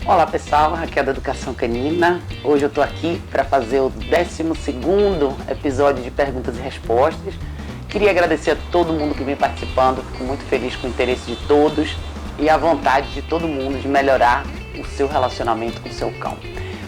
Olá pessoal, Raquel da Educação Canina. Hoje eu tô aqui para fazer o 12º episódio de perguntas e respostas. Queria agradecer a todo mundo que vem participando, fico muito feliz com o interesse de todos e a vontade de todo mundo de melhorar o seu relacionamento com o seu cão.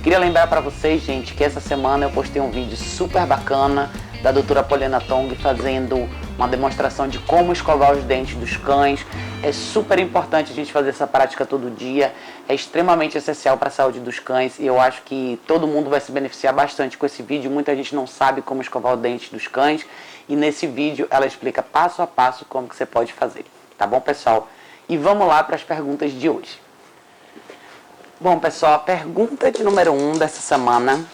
Queria lembrar para vocês, gente, que essa semana eu postei um vídeo super bacana da doutora Poliana Tong fazendo uma demonstração de como escovar os dentes dos cães. É super importante a gente fazer essa prática todo dia, é extremamente essencial para a saúde dos cães e eu acho que todo mundo vai se beneficiar bastante com esse vídeo. Muita gente não sabe como escovar os dentes dos cães e nesse vídeo ela explica passo a passo como que você pode fazer, tá bom, pessoal? E vamos lá para as perguntas de hoje. Bom, pessoal, a pergunta de número 1 dessa semana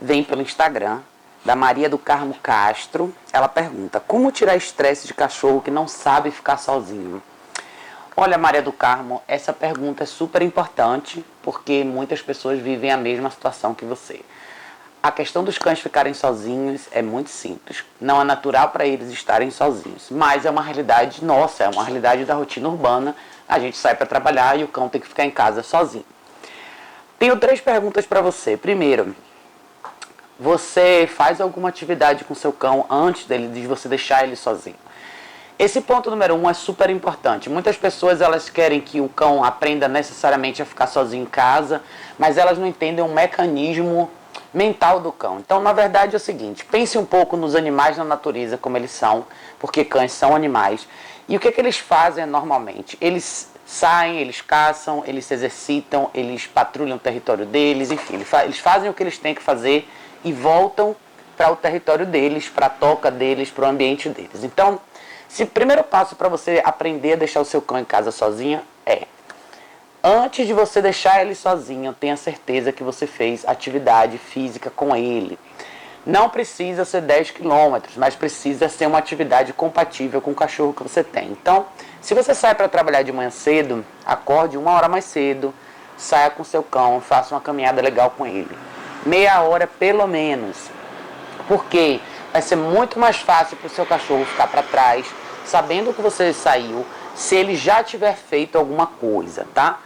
vem pelo Instagram, da Maria do Carmo Castro. Ela pergunta: como tirar estresse de cachorro que não sabe ficar sozinho? Olha, Maria do Carmo, essa pergunta é super importante porque muitas pessoas vivem a mesma situação que você. A questão dos cães ficarem sozinhos é muito simples. Não é natural para eles estarem sozinhos, mas é uma realidade nossa, é uma realidade da rotina urbana. A gente sai para trabalhar e o cão tem que ficar em casa sozinho. Tenho 3 perguntas para você. Primeiro, você faz alguma atividade com seu cão antes de você deixar ele sozinho? Esse ponto número 1 é super importante. Muitas pessoas elas querem que o cão aprenda necessariamente a ficar sozinho em casa, mas elas não entendem o mecanismo mental do cão. Então, na verdade, é o seguinte: pense um pouco nos animais na natureza, como eles são, porque cães são animais. E o que eles fazem normalmente? Eles saem, eles caçam, eles se exercitam, eles patrulham o território deles, enfim, eles fazem o que eles têm que fazer e voltam para o território deles, para a toca deles, para o ambiente deles. Então, o primeiro passo para você aprender a deixar o seu cão em casa sozinho é: antes de você deixar ele sozinho, tenha certeza que você fez atividade física com ele. Não precisa ser 10 quilômetros, mas precisa ser uma atividade compatível com o cachorro que você tem. Então, se você sai para trabalhar de manhã cedo, acorde 1 hora mais cedo, saia com seu cão, faça uma caminhada legal com ele. Meia hora pelo menos. Porque vai ser muito mais fácil para o seu cachorro ficar para trás, sabendo que você saiu, se ele já tiver feito alguma coisa, tá?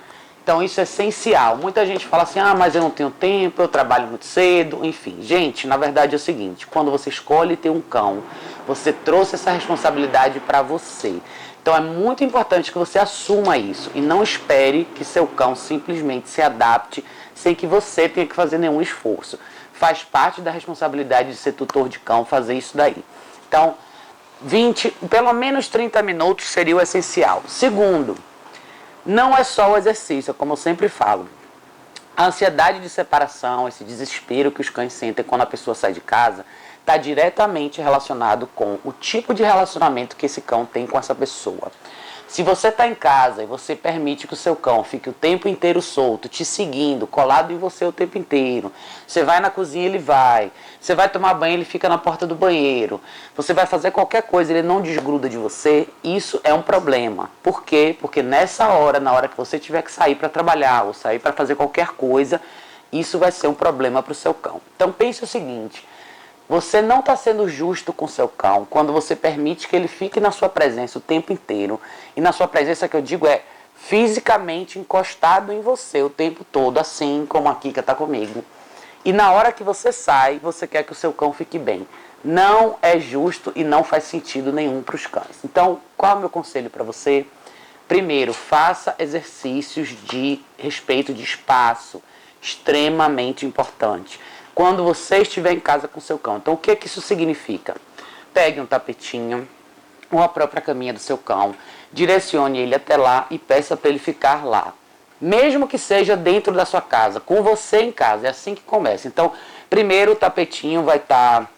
Então isso é essencial. Muita gente fala assim: ah, mas eu não tenho tempo, eu trabalho muito cedo, enfim. Gente, na verdade é o seguinte: quando você escolhe ter um cão, você trouxe essa responsabilidade para você. Então é muito importante que você assuma isso e não espere que seu cão simplesmente se adapte sem que você tenha que fazer nenhum esforço. Faz parte da responsabilidade de ser tutor de cão fazer isso daí. Então, pelo menos 30 minutos seria o essencial. Segundo, não é só o exercício, como eu sempre falo. A ansiedade de separação, esse desespero que os cães sentem quando a pessoa sai de casa, está diretamente relacionado com o tipo de relacionamento que esse cão tem com essa pessoa. Se você está em casa e você permite que o seu cão fique o tempo inteiro solto, te seguindo, colado em você o tempo inteiro, você vai na cozinha, ele vai, você vai tomar banho, ele fica na porta do banheiro, você vai fazer qualquer coisa, ele não desgruda de você, isso é um problema. Por quê? Porque nessa hora, na hora que você tiver que sair para trabalhar ou sair para fazer qualquer coisa, isso vai ser um problema para o seu cão. Então pense o seguinte: você não está sendo justo com seu cão quando você permite que ele fique na sua presença o tempo inteiro. E na sua presença, que eu digo, é fisicamente encostado em você o tempo todo, assim como a Kika está comigo. E na hora que você sai, você quer que o seu cão fique bem. Não é justo e não faz sentido nenhum para os cães. Então, qual é o meu conselho para você? Primeiro, faça exercícios de respeito de espaço, extremamente importante. Quando você estiver em casa com seu cão. Então, o que isso significa? Pegue um tapetinho ou a própria caminha do seu cão, direcione ele até lá e peça para ele ficar lá. Mesmo que seja dentro da sua casa, com você em casa, é assim que começa. Então, primeiro o tapetinho vai estar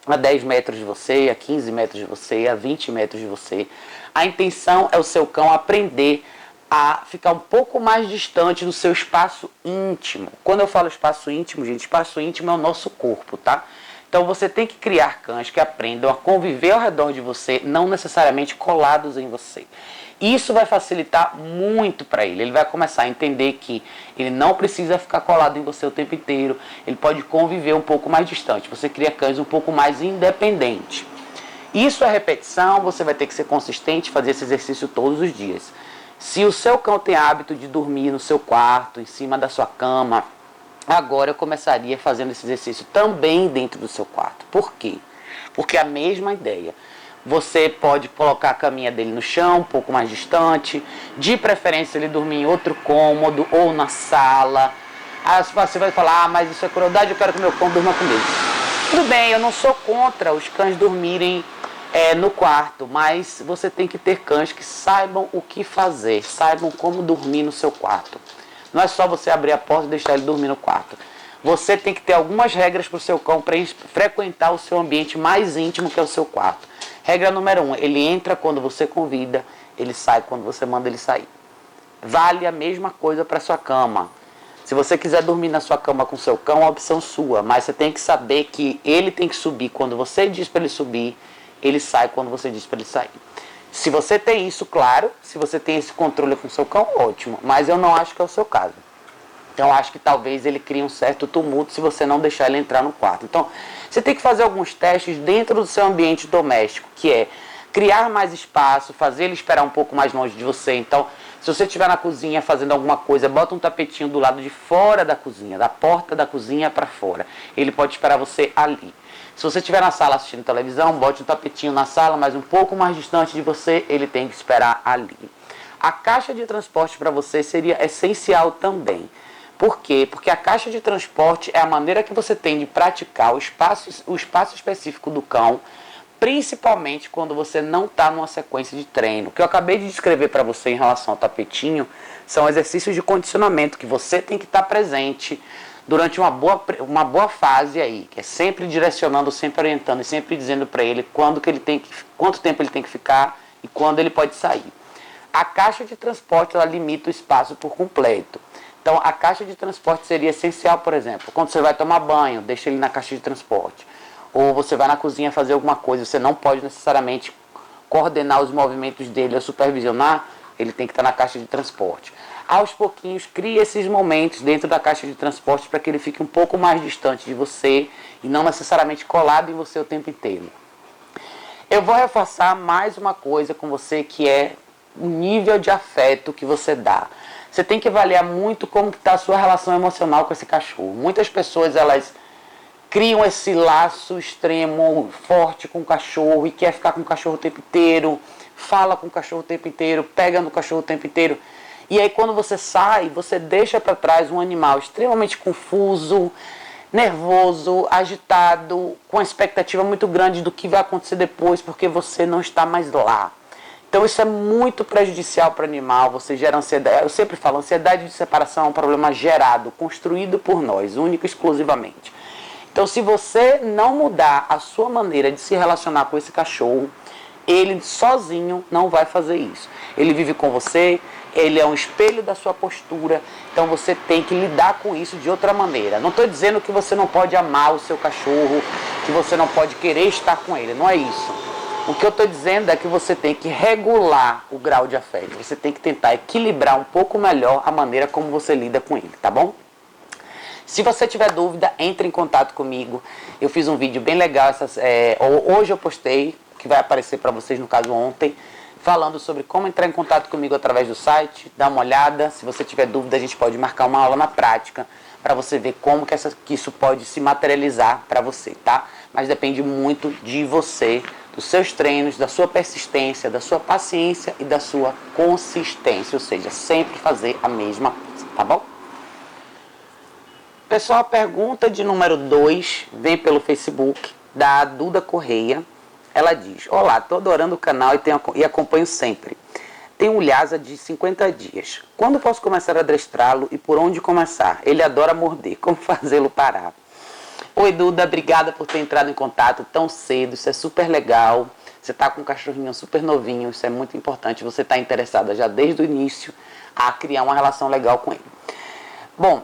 a 10 metros de você, a 15 metros de você, a 20 metros de você. A intenção é o seu cão aprender a ficar um pouco mais distante do seu espaço íntimo. Quando eu falo espaço íntimo, gente, espaço íntimo é o nosso corpo, tá? Então você tem que criar cães que aprendam a conviver ao redor de você, não necessariamente colados em você. Isso vai facilitar muito para ele. Ele vai começar a entender que ele não precisa ficar colado em você o tempo inteiro. Ele pode conviver um pouco mais distante. Você cria cães um pouco mais independentes. Isso é repetição, você vai ter que ser consistente, fazer esse exercício todos os dias. Se o seu cão tem hábito de dormir no seu quarto, em cima da sua cama, agora eu começaria fazendo esse exercício também dentro do seu quarto. Por quê? Porque é a mesma ideia. Você pode colocar a caminha dele no chão, um pouco mais distante, de preferência ele dormir em outro cômodo ou na sala. Aí você vai falar, mas isso é crueldade, eu quero que meu cão durma comigo. Tudo bem, eu não sou contra os cães dormirem no quarto, mas você tem que ter cães que saibam o que fazer, saibam como dormir no seu quarto. Não é só você abrir a porta e deixar ele dormir no quarto. Você tem que ter algumas regras para o seu cão frequentar o seu ambiente mais íntimo, que é o seu quarto. Regra número 1, ele entra quando você convida, ele sai quando você manda ele sair. Vale a mesma coisa para sua cama. Se você quiser dormir na sua cama com seu cão, é uma opção sua, mas você tem que saber que ele tem que subir quando você diz para ele subir, ele sai quando você diz para ele sair. Se você tem isso, claro, se você tem esse controle com seu cão, ótimo, mas eu não acho que é o seu caso. Então, eu acho que talvez ele crie um certo tumulto se você não deixar ele entrar no quarto. Então, você tem que fazer alguns testes dentro do seu ambiente doméstico, que é criar mais espaço, fazer ele esperar um pouco mais longe de você. Então, se você estiver na cozinha fazendo alguma coisa, bota um tapetinho do lado de fora da cozinha, da porta da cozinha para fora. Ele pode esperar você ali. Se você estiver na sala assistindo televisão, bote um tapetinho na sala, mas um pouco mais distante de você, ele tem que esperar ali. A caixa de transporte para você seria essencial também. Por quê? Porque a caixa de transporte é a maneira que você tem de praticar o espaço específico do cão, principalmente quando você não está numa sequência de treino. O que eu acabei de descrever para você em relação ao tapetinho são exercícios de condicionamento que você tem que estar presente durante uma boa fase aí, que é sempre direcionando, sempre orientando e sempre dizendo para ele quanto tempo ele tem que ficar e quando ele pode sair. A caixa de transporte, ela limita o espaço por completo. Então, a caixa de transporte seria essencial, por exemplo, quando você vai tomar banho, deixa ele na caixa de transporte. Ou você vai na cozinha fazer alguma coisa, você não pode necessariamente coordenar os movimentos dele ou supervisionar, ele tem que estar na caixa de transporte. Aos pouquinhos, crie esses momentos dentro da caixa de transporte para que ele fique um pouco mais distante de você e não necessariamente colado em você o tempo inteiro. Eu vou reforçar mais uma coisa com você, que é o nível de afeto que você dá. Você tem que avaliar muito como está a sua relação emocional com esse cachorro. Muitas pessoas, elas criam esse laço extremo, forte com o cachorro e quer ficar com o cachorro o tempo inteiro, fala com o cachorro o tempo inteiro, pega no cachorro o tempo inteiro. E aí quando você sai, você deixa para trás um animal extremamente confuso, nervoso, agitado, com a expectativa muito grande do que vai acontecer depois, porque você não está mais lá. Então isso é muito prejudicial para o animal, você gera ansiedade. Eu sempre falo, ansiedade de separação é um problema gerado, construído por nós, único e exclusivamente. Então se você não mudar a sua maneira de se relacionar com esse cachorro, ele sozinho não vai fazer isso. Ele vive com você, ele é um espelho da sua postura, então você tem que lidar com isso de outra maneira. Não estou dizendo que você não pode amar o seu cachorro, que você não pode querer estar com ele, não é isso. O que eu estou dizendo é que você tem que regular o grau de afeto. Você tem que tentar equilibrar um pouco melhor a maneira como você lida com ele, tá bom? Se você tiver dúvida, entre em contato comigo. Eu fiz um vídeo bem legal, hoje eu postei, que vai aparecer para vocês, no caso ontem, falando sobre como entrar em contato comigo através do site. Dá uma olhada, se você tiver dúvida, a gente pode marcar uma aula na prática para você ver como que isso pode se materializar para você, tá? Mas depende muito de você, dos seus treinos, da sua persistência, da sua paciência e da sua consistência, ou seja, sempre fazer a mesma coisa, tá bom? Pessoal, a pergunta de número 2 vem pelo Facebook, da Duda Correia. Ela diz: olá, estou adorando o canal e acompanho sempre. Tenho um Lhasa de 50 dias. Quando posso começar a adestrá-lo e por onde começar? Ele adora morder. Como fazê-lo parar? Oi, Duda, obrigada por ter entrado em contato tão cedo. Isso é super legal. Você está com um cachorrinho super novinho. Isso é muito importante. Você está interessada já desde o início a criar uma relação legal com ele. Bom,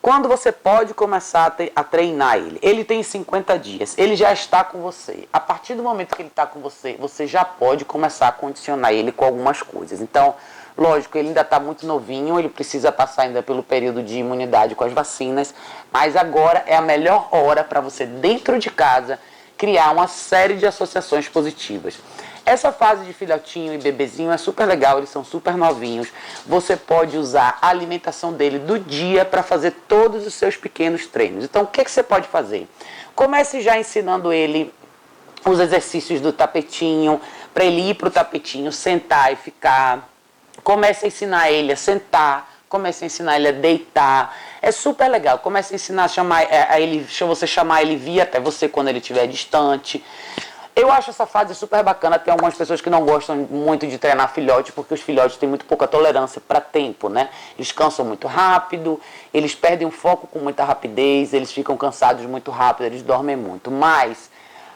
quando você pode começar a treinar ele? Ele tem 50 dias, ele já está com você. A partir do momento que ele está com você, você já pode começar a condicionar ele com algumas coisas. Então, lógico, ele ainda está muito novinho, ele precisa passar ainda pelo período de imunidade com as vacinas, mas agora é a melhor hora para você, dentro de casa, criar uma série de associações positivas. Essa fase de filhotinho e bebezinho é super legal, eles são super novinhos. Você pode usar a alimentação dele do dia para fazer todos os seus pequenos treinos. Então, o que você pode fazer? Comece já ensinando ele os exercícios do tapetinho, para ele ir para o tapetinho, sentar e ficar. Comece a ensinar ele a sentar, comece a ensinar ele a deitar. É super legal. Comece a ensinar você chamar ele vir até você quando ele estiver distante. Eu acho essa fase super bacana. Tem algumas pessoas que não gostam muito de treinar filhote, porque os filhotes têm muito pouca tolerância para tempo, né? Eles cansam muito rápido, eles perdem o foco com muita rapidez, eles ficam cansados muito rápido, eles dormem muito. Mas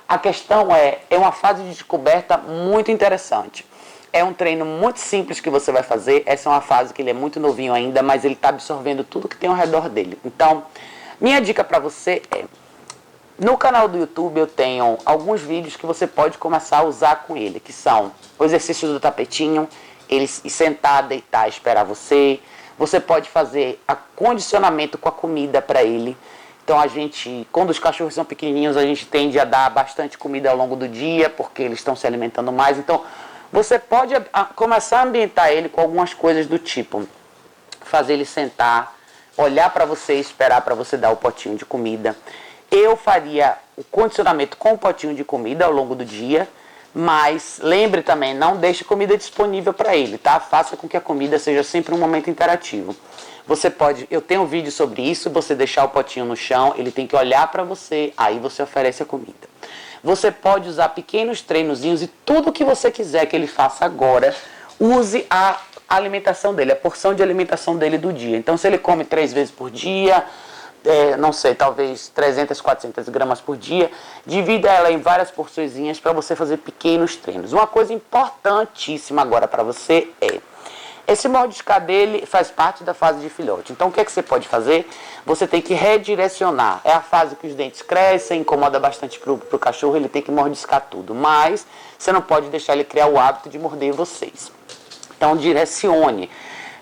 a questão é uma fase de descoberta muito interessante. É um treino muito simples que você vai fazer. Essa é uma fase que ele é muito novinho ainda, mas ele está absorvendo tudo que tem ao redor dele. Então, minha dica para você é: no canal do YouTube eu tenho alguns vídeos que você pode começar a usar com ele, que são o exercício do tapetinho, ele sentar, deitar, esperar você. Você pode fazer acondicionamento com a comida para ele. Então quando os cachorros são pequenininhos, a gente tende a dar bastante comida ao longo do dia, porque eles estão se alimentando mais. Então, você pode começar a ambientar ele com algumas coisas do tipo: fazer ele sentar, olhar para você e esperar para você dar o potinho de comida. Eu faria o condicionamento com o potinho de comida ao longo do dia, mas lembre também, não deixe comida disponível para ele, tá? Faça com que a comida seja sempre um momento interativo. Eu tenho um vídeo sobre isso, você deixar o potinho no chão, ele tem que olhar para você, aí você oferece a comida. Você pode usar pequenos treinozinhos e tudo que você quiser que ele faça agora, use a alimentação dele, a porção de alimentação dele do dia. Então, se ele come 3 vezes por dia, não sei, talvez 300, 400 gramas por dia, divida ela em várias porçõezinhas para você fazer pequenos treinos. Uma coisa importantíssima agora para você esse mordiscar dele faz parte da fase de filhote. Então, o que você pode fazer? Você tem que redirecionar. É a fase que os dentes crescem, incomoda bastante para o cachorro, ele tem que mordiscar tudo. Mas você não pode deixar ele criar o hábito de morder vocês. Então, direcione.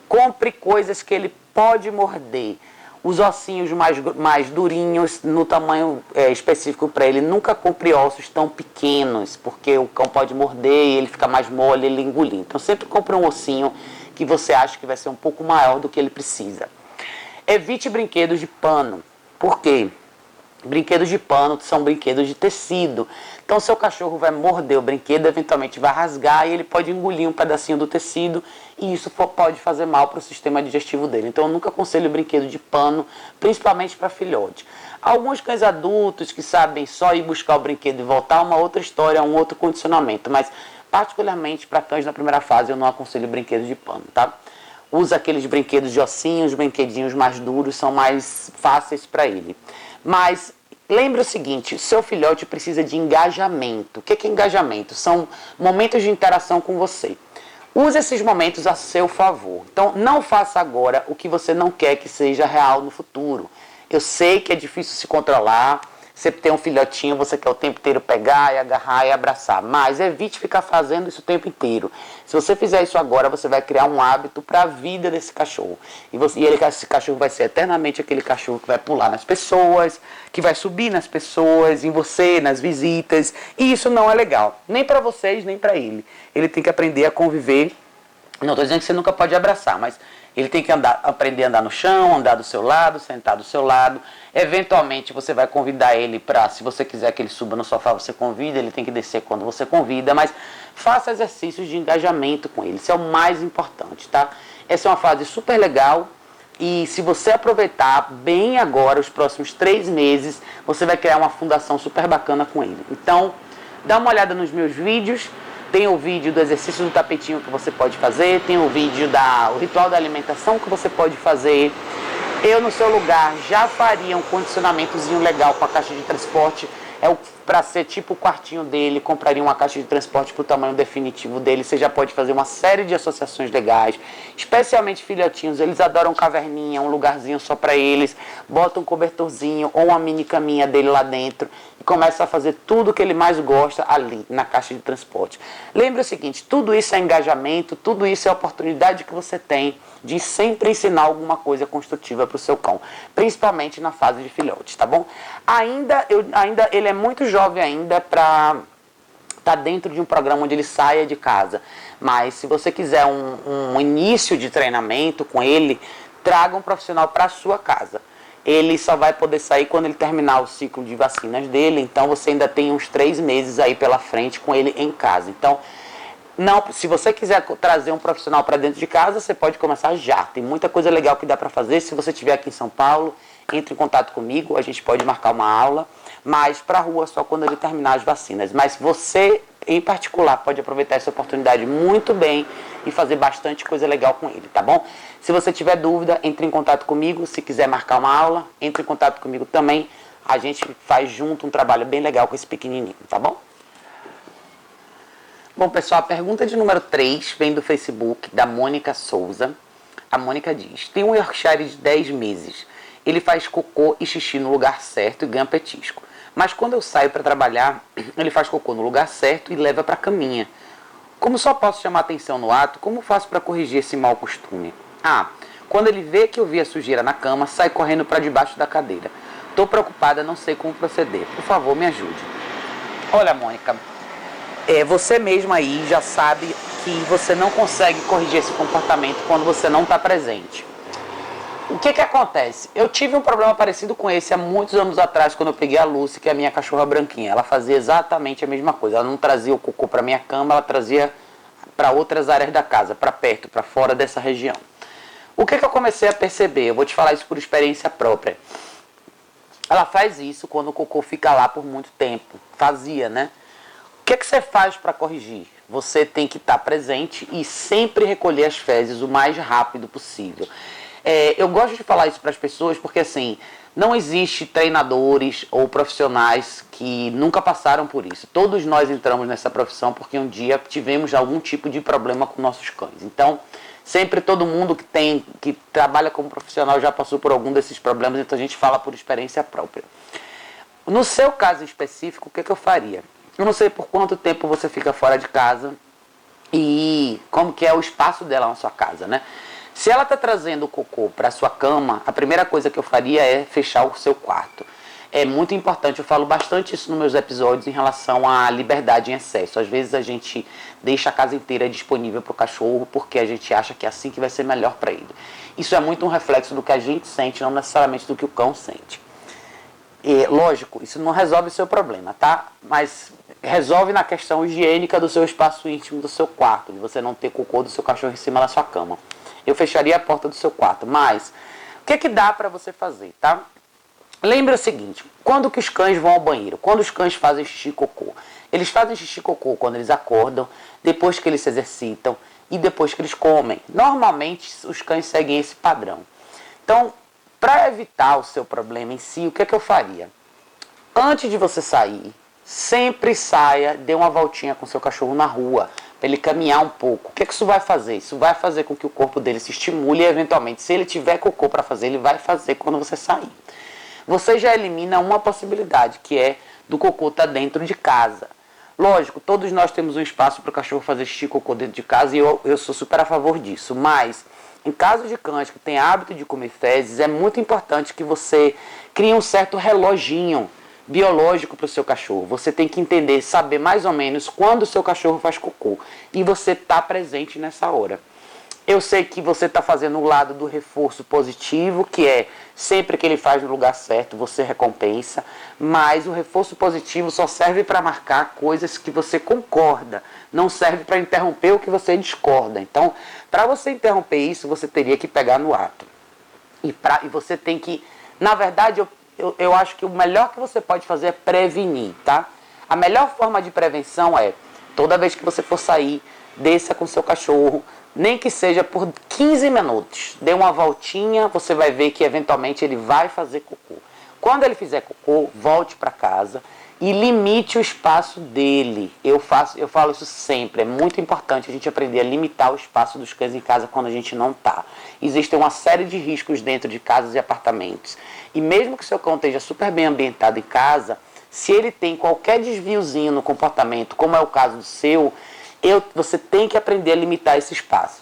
Compre coisas que ele pode morder. Os ossinhos mais durinhos, no tamanho específico para ele. Nunca compre ossos tão pequenos, porque o cão pode morder e ele fica mais mole, ele engolir. Então, sempre compre um ossinho que você acha que vai ser um pouco maior do que ele precisa. Evite brinquedos de pano. Por quê? Brinquedos de pano são brinquedos de tecido. Então, seu cachorro vai morder o brinquedo, eventualmente vai rasgar e ele pode engolir um pedacinho do tecido e isso pode fazer mal para o sistema digestivo dele. Então, eu nunca aconselho brinquedo de pano, principalmente para filhote. Alguns cães adultos que sabem só ir buscar o brinquedo e voltar, uma outra história, um outro condicionamento. Mas, particularmente para cães na primeira fase, eu não aconselho brinquedos de pano, tá? Usa aqueles brinquedos de ossinhos, brinquedinhos mais duros, são mais fáceis para ele. Mas lembre o seguinte, seu filhote precisa de engajamento. O que é engajamento? São momentos de interação com você. Use esses momentos a seu favor. Então, não faça agora o que você não quer que seja real no futuro. Eu sei que é difícil se controlar. Você tem um filhotinho, você quer o tempo inteiro pegar e agarrar e abraçar. Mas evite ficar fazendo isso o tempo inteiro. Se você fizer isso agora, você vai criar um hábito para a vida desse cachorro. Esse cachorro vai ser eternamente aquele cachorro que vai pular nas pessoas, que vai subir nas pessoas, em você, nas visitas. E isso não é legal. Nem para vocês, nem para ele. Ele tem que aprender a conviver. Não estou dizendo que você nunca pode abraçar, mas ele tem que aprender a andar no chão, andar do seu lado, sentar do seu lado. Eventualmente você vai convidar ele para, se você quiser que ele suba no sofá, você convida, ele tem que descer quando você convida, mas faça exercícios de engajamento com ele, isso é o mais importante, tá? Essa é uma fase super legal e se você aproveitar bem agora, os próximos 3 meses, você vai criar uma fundação super bacana com ele. Então, dá uma olhada nos meus vídeos. Tem o vídeo do exercício do tapetinho que você pode fazer, tem o vídeo do ritual da alimentação que você pode fazer. Eu, no seu lugar, já faria um condicionamentozinho legal com a caixa de transporte. Para ser tipo o quartinho dele, compraria uma caixa de transporte para o tamanho definitivo dele. Você já pode fazer uma série de associações legais, especialmente filhotinhos. Eles adoram caverninha, um lugarzinho só para eles. Bota um cobertorzinho ou uma mini caminha dele lá dentro e começa a fazer tudo que ele mais gosta ali, na caixa de transporte. Lembre o seguinte, tudo isso é engajamento, tudo isso é oportunidade que você tem de sempre ensinar alguma coisa construtiva para o seu cão, principalmente na fase de filhotes, tá bom? Ele é muito jovem ainda para está dentro de um programa onde ele saia de casa. Mas se você quiser um início de treinamento com ele, traga um profissional para a sua casa. Ele só vai poder sair quando ele terminar o ciclo de vacinas dele, então você ainda tem uns 3 meses aí pela frente com ele em casa. Então, não, se você quiser trazer um profissional para dentro de casa, você pode começar já. Tem muita coisa legal que dá para fazer. Se você estiver aqui em São Paulo, entre em contato comigo, a gente pode marcar uma aula, mas para a rua só quando ele terminar as vacinas. Mas você, em particular, pode aproveitar essa oportunidade muito bem e fazer bastante coisa legal com ele, tá bom? Se você tiver dúvida, entre em contato comigo. Se quiser marcar uma aula, entre em contato comigo também. A gente faz junto um trabalho bem legal com esse pequenininho, tá bom? Bom, pessoal, a pergunta de número 3 vem do Facebook, da Mônica Souza. A Mônica diz: tem um Yorkshire de 10 meses. Ele faz cocô e xixi no lugar certo e ganha petisco. Mas quando eu saio para trabalhar, ele faz cocô no lugar certo e leva para a caminha. Como só posso chamar atenção no ato, como faço para corrigir esse mau costume? Quando ele vê que eu vi a sujeira na cama, sai correndo para debaixo da cadeira. Estou preocupada, não sei como proceder. Por favor, me ajude. Olha, Mônica, você mesma aí já sabe que você não consegue corrigir esse comportamento quando você não está presente. O que acontece? Eu tive um problema parecido com esse há muitos anos atrás, quando eu peguei a Lucy, que é a minha cachorra branquinha. Ela fazia exatamente a mesma coisa. Ela não trazia o cocô para minha cama, ela trazia para outras áreas da casa, para perto, para fora dessa região. O que eu comecei a perceber? Eu vou te falar isso por experiência própria. Ela faz isso quando o cocô fica lá por muito tempo. Fazia, né? O que você faz para corrigir? Você tem que estar presente e sempre recolher as fezes o mais rápido possível. Eu gosto de falar isso para as pessoas porque, assim, não existe treinadores ou profissionais que nunca passaram por isso. Todos nós entramos nessa profissão porque um dia tivemos algum tipo de problema com nossos cães. Então, sempre todo mundo que trabalha como profissional já passou por algum desses problemas, então a gente fala por experiência própria. No seu caso específico, o que eu faria? Eu não sei por quanto tempo você fica fora de casa e como que é o espaço dela na sua casa, né? Se ela está trazendo o cocô para a sua cama, a primeira coisa que eu faria é fechar o seu quarto. É muito importante, eu falo bastante isso nos meus episódios em relação à liberdade em excesso. Às vezes a gente deixa a casa inteira disponível para o cachorro porque a gente acha que é assim que vai ser melhor para ele. Isso é muito um reflexo do que a gente sente, não necessariamente do que o cão sente. Lógico, isso não resolve o seu problema, tá? Mas resolve na questão higiênica do seu espaço íntimo, do seu quarto, de você não ter cocô do seu cachorro em cima da sua cama. Eu fecharia a porta do seu quarto, mas o que dá para você fazer, tá? Lembra o seguinte, quando que os cães vão ao banheiro? Quando os cães fazem xixi e cocô? Eles fazem xixi e cocô quando eles acordam, depois que eles se exercitam e depois que eles comem. Normalmente os cães seguem esse padrão. Então, para evitar o seu problema em si, o que eu faria? Antes de você sair, sempre saia, dê uma voltinha com seu cachorro na rua, para ele caminhar um pouco. O que isso vai fazer? Isso vai fazer com que o corpo dele se estimule e, eventualmente, se ele tiver cocô para fazer, ele vai fazer quando você sair. Você já elimina uma possibilidade, que é do cocô estar dentro de casa. Lógico, todos nós temos um espaço para o cachorro fazer xixi e cocô dentro de casa e eu sou super a favor disso, mas em caso de cães que têm hábito de comer fezes, é muito importante que você crie um certo reloginho biológico para o seu cachorro. Você tem que entender, saber mais ou menos quando o seu cachorro faz cocô e você está presente nessa hora. Eu sei que você está fazendo o lado do reforço positivo, que é sempre que ele faz no lugar certo, você recompensa, mas o reforço positivo só serve para marcar coisas que você concorda, não serve para interromper o que você discorda. Então, para você interromper isso, você teria que pegar no ato. E você tem que, na verdade, eu acho que o melhor que você pode fazer é prevenir, tá? A melhor forma de prevenção é, toda vez que você for sair, desça com seu cachorro, nem que seja por 15 minutos. Dê uma voltinha, você vai ver que eventualmente ele vai fazer cocô. Quando ele fizer cocô, volte para casa e limite o espaço dele. Eu falo isso sempre, é muito importante a gente aprender a limitar o espaço dos cães em casa quando a gente não está. Existem uma série de riscos dentro de casas e apartamentos. E mesmo que seu cão esteja super bem ambientado em casa, se ele tem qualquer desviozinho no comportamento, como é o caso do seu, você tem que aprender a limitar esse espaço.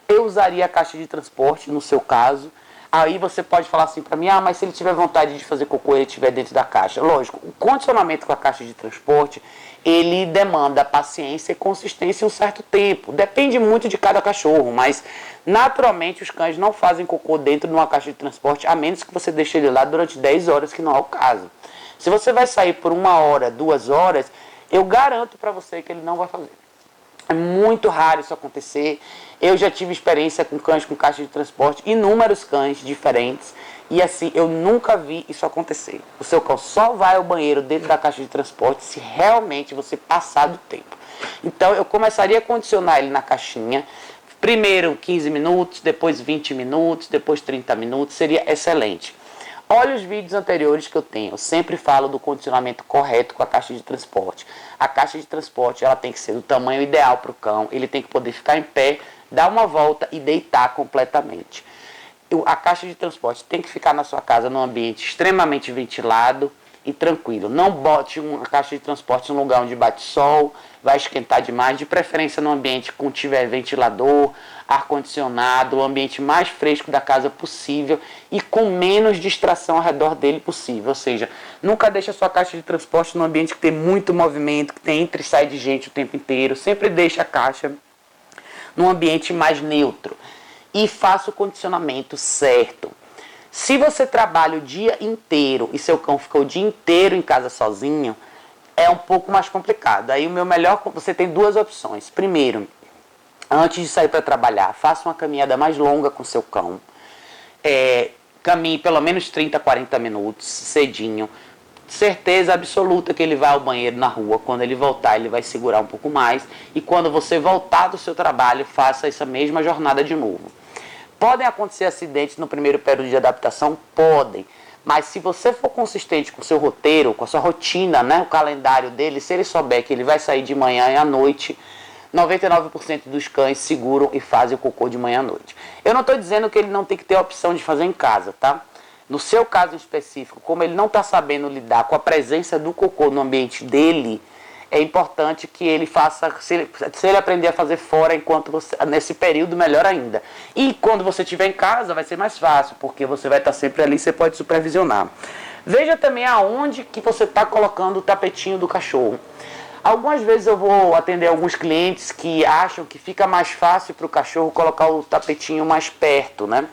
Eu usaria a caixa de transporte, no seu caso. Aí você pode falar assim para mim, mas se ele tiver vontade de fazer cocô, ele estiver dentro da caixa. Lógico, o condicionamento com a caixa de transporte, ele demanda paciência e consistência em um certo tempo. Depende muito de cada cachorro, mas naturalmente os cães não fazem cocô dentro de uma caixa de transporte, a menos que você deixe ele lá durante 10 horas, que não é o caso. Se você vai sair por 1 hora, 2 horas, eu garanto para você que ele não vai fazer. É muito raro isso acontecer. Eu já tive experiência com cães com caixa de transporte, inúmeros cães diferentes, e assim, eu nunca vi isso acontecer. O seu cão só vai ao banheiro dentro da caixa de transporte se realmente você passar do tempo. Então eu começaria a condicionar ele na caixinha, primeiro 15 minutos, depois 20 minutos, depois 30 minutos, seria excelente. Olha os vídeos anteriores que eu tenho, eu sempre falo do condicionamento correto com a caixa de transporte. A caixa de transporte ela tem que ser do tamanho ideal para o cão, ele tem que poder ficar em pé, dar uma volta e deitar completamente. A caixa de transporte tem que ficar na sua casa num ambiente extremamente ventilado e tranquilo. Não bote uma caixa de transporte num lugar onde bate sol, vai esquentar demais, de preferência num ambiente que tiver ventilador, ar-condicionado, o ambiente mais fresco da casa possível e com menos distração ao redor dele possível. Ou seja, nunca deixe a sua caixa de transporte num ambiente que tem muito movimento, que tem entra e sai de gente o tempo inteiro. Sempre deixe a caixa num ambiente mais neutro e faça o condicionamento certo. Se você trabalha o dia inteiro e seu cão ficou o dia inteiro em casa sozinho, é um pouco mais complicado. Aí você tem 2 opções. Primeiro, antes de sair para trabalhar, faça uma caminhada mais longa com seu cão. Caminhe pelo menos 30, 40 minutos, cedinho. Certeza absoluta que ele vai ao banheiro na rua. Quando ele voltar, ele vai segurar um pouco mais. E quando você voltar do seu trabalho, faça essa mesma jornada de novo. Podem acontecer acidentes no primeiro período de adaptação? Podem. Mas se você for consistente com o seu roteiro, com a sua rotina, né, o calendário dele, se ele souber que ele vai sair de manhã e à noite, 99% dos cães seguram e fazem o cocô de manhã à noite. Eu não estou dizendo que ele não tem que ter a opção de fazer em casa, tá? No seu caso específico, como ele não está sabendo lidar com a presença do cocô no ambiente dele, é importante que ele faça, se ele aprender a fazer fora nesse período, melhor ainda. E quando você estiver em casa, vai ser mais fácil, porque você vai estar sempre ali e você pode supervisionar. Veja também aonde que você está colocando o tapetinho do cachorro. Algumas vezes eu vou atender alguns clientes que acham que fica mais fácil para o cachorro colocar o tapetinho mais perto, né?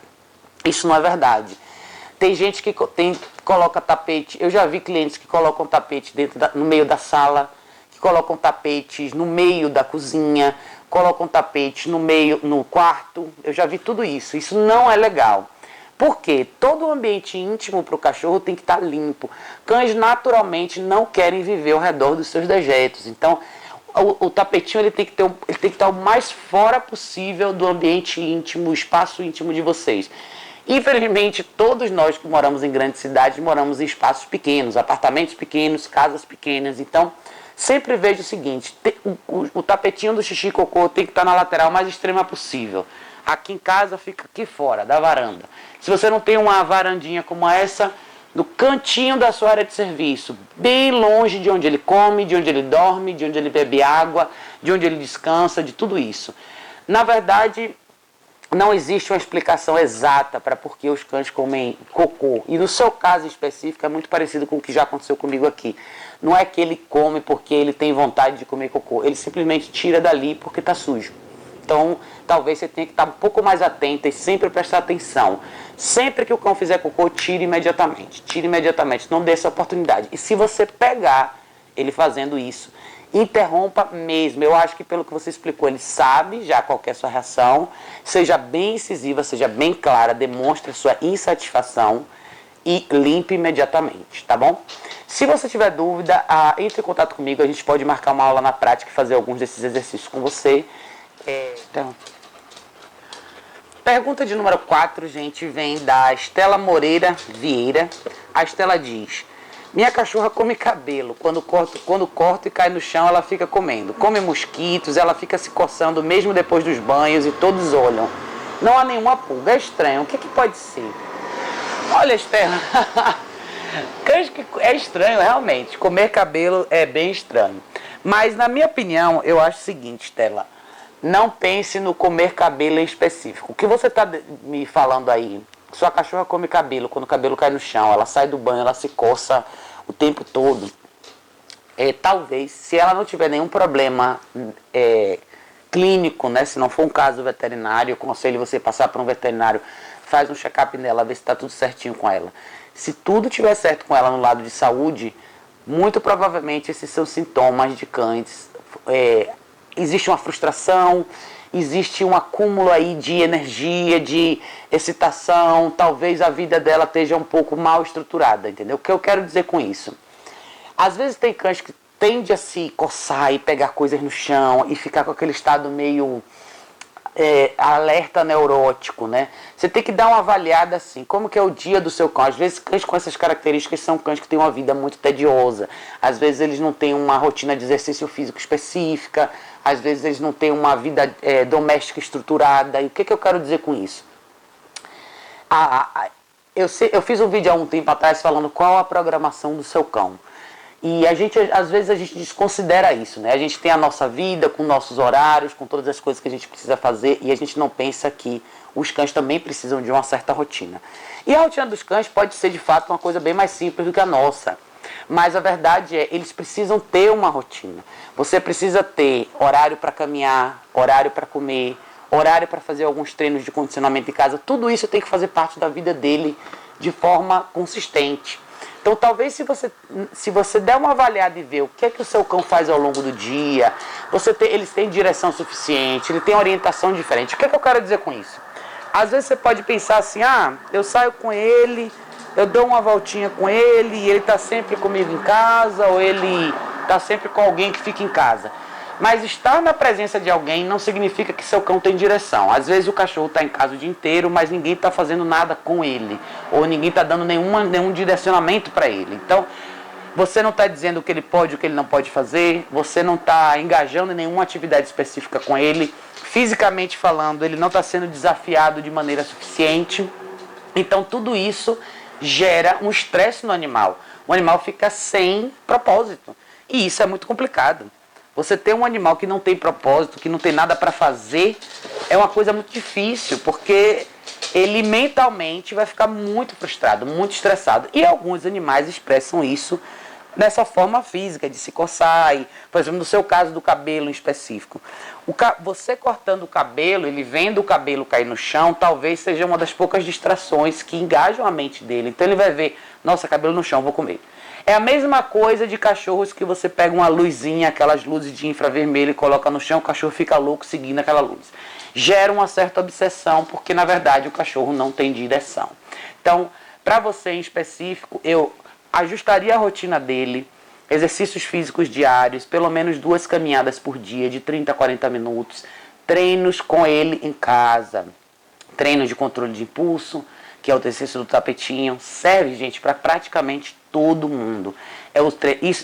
Isso não é verdade. Tem gente que coloca tapete, eu já vi clientes que colocam tapete no meio da sala, colocam tapetes no meio da cozinha, colocam tapetes no quarto. Eu já vi tudo isso. Isso não é legal. Por quê? Todo o ambiente íntimo para o cachorro tem que estar limpo. Cães naturalmente não querem viver ao redor dos seus dejetos. Então, o tapetinho ele tem que estar o mais fora possível do ambiente íntimo, o espaço íntimo de vocês. Infelizmente, todos nós que moramos em grandes cidades, moramos em espaços pequenos, apartamentos pequenos, casas pequenas. Então, sempre vejo o seguinte, o tapetinho do xixi e cocô tem que estar na lateral mais extrema possível. Aqui em casa fica aqui fora, da varanda. Se você não tem uma varandinha como essa, no cantinho da sua área de serviço, bem longe de onde ele come, de onde ele dorme, de onde ele bebe água, de onde ele descansa, de tudo isso. Na verdade, não existe uma explicação exata para por que os cães comem cocô. E no seu caso específico é muito parecido com o que já aconteceu comigo aqui. Não é que ele come porque ele tem vontade de comer cocô. Ele simplesmente tira dali porque está sujo. Então, talvez você tenha que estar um pouco mais atenta e sempre prestar atenção. Sempre que o cão fizer cocô, tire imediatamente. Tire imediatamente, não dê essa oportunidade. E se você pegar ele fazendo isso, interrompa mesmo. Eu acho que pelo que você explicou, ele sabe já qual que é a sua reação. Seja bem incisiva, seja bem clara, demonstre sua insatisfação e limpe imediatamente, tá bom? Se você tiver dúvida, entre em contato comigo, a gente pode marcar uma aula na prática e fazer alguns desses exercícios com você. Então, pergunta de número 4, gente, vem da Estela Moreira Vieira. A Estela diz: minha cachorra come cabelo. Quando corto e cai no chão, ela fica comendo. Come mosquitos, ela fica se coçando mesmo depois dos banhos e todos olham. Não há nenhuma pulga. É estranho. O que pode ser? Olha, Estela, é estranho, realmente. Comer cabelo é bem estranho. Mas, na minha opinião, eu acho o seguinte, Estela. Não pense no comer cabelo em específico. O que você está me falando aí Sua cachorra come cabelo, quando o cabelo cai no chão, ela sai do banho, ela se coça o tempo todo. Talvez, se ela não tiver nenhum problema clínico, né, se não for um caso veterinário, eu aconselho você passar para um veterinário, faz um check-up nela, ver se está tudo certinho com ela. Se tudo estiver certo com ela no lado de saúde, muito provavelmente esses são sintomas de cães. Existe uma frustração, existe um acúmulo aí de energia, de excitação, talvez a vida dela esteja um pouco mal estruturada, entendeu? O que eu quero dizer com isso? Às vezes tem cães que tendem a se coçar e pegar coisas no chão e ficar com aquele estado meio alerta neurótico, né? Você tem que dar uma avaliada assim, como que é o dia do seu cão. Às vezes cães com essas características são cães que têm uma vida muito tediosa, às vezes eles não têm uma rotina de exercício físico específica, às vezes eles não têm uma vida doméstica estruturada. E o que eu quero dizer com isso? Eu fiz um vídeo há um tempo atrás falando qual a programação do seu cão. E às vezes a gente desconsidera isso, né? A gente tem a nossa vida com nossos horários, com todas as coisas que a gente precisa fazer, e a gente não pensa que os cães também precisam de uma certa rotina. E a rotina dos cães pode ser de fato uma coisa bem mais simples do que a nossa. Mas a verdade é, eles precisam ter uma rotina. Você precisa ter horário para caminhar, horário para comer, horário para fazer alguns treinos de condicionamento em casa. Tudo isso tem que fazer parte da vida dele de forma consistente. Então, talvez se você der uma avaliada e ver o que é que o seu cão faz ao longo do dia, eles têm direção suficiente, ele tem orientação diferente. O que é que eu quero dizer com isso? Às vezes você pode pensar assim, eu saio com ele, eu dou uma voltinha com ele e ele está sempre comigo em casa, ou ele está sempre com alguém que fica em casa. Mas estar na presença de alguém não significa que seu cão tem direção. Às vezes o cachorro está em casa o dia inteiro, mas ninguém está fazendo nada com ele. Ou ninguém está dando nenhum direcionamento para ele. Então, você não está dizendo o que ele pode, o que ele não pode fazer. Você não está engajando em nenhuma atividade específica com ele. Fisicamente falando, ele não está sendo desafiado de maneira suficiente. Então, tudo isso gera um estresse no animal. O animal fica sem propósito. E isso é muito complicado. Você ter um animal que não tem propósito, que não tem nada para fazer, é uma coisa muito difícil, porque ele mentalmente vai ficar muito frustrado, muito estressado. E alguns animais expressam isso dessa forma física, de se coçar. Por exemplo, no seu caso do cabelo em específico. Você cortando o cabelo, ele vendo o cabelo cair no chão, talvez seja uma das poucas distrações que engajam a mente dele. Então ele vai ver, nossa, cabelo no chão, vou comer. É a mesma coisa de cachorros que você pega uma luzinha, aquelas luzes de infravermelho e coloca no chão, o cachorro fica louco seguindo aquela luz. Gera uma certa obsessão, porque na verdade o cachorro não tem direção. Então, para você em específico, eu ajustaria a rotina dele, exercícios físicos diários, pelo menos 2 caminhadas por dia, de 30 a 40 minutos, treinos com ele em casa, treinos de controle de impulso, que é o exercício do tapetinho, serve, gente, para praticamente todo mundo.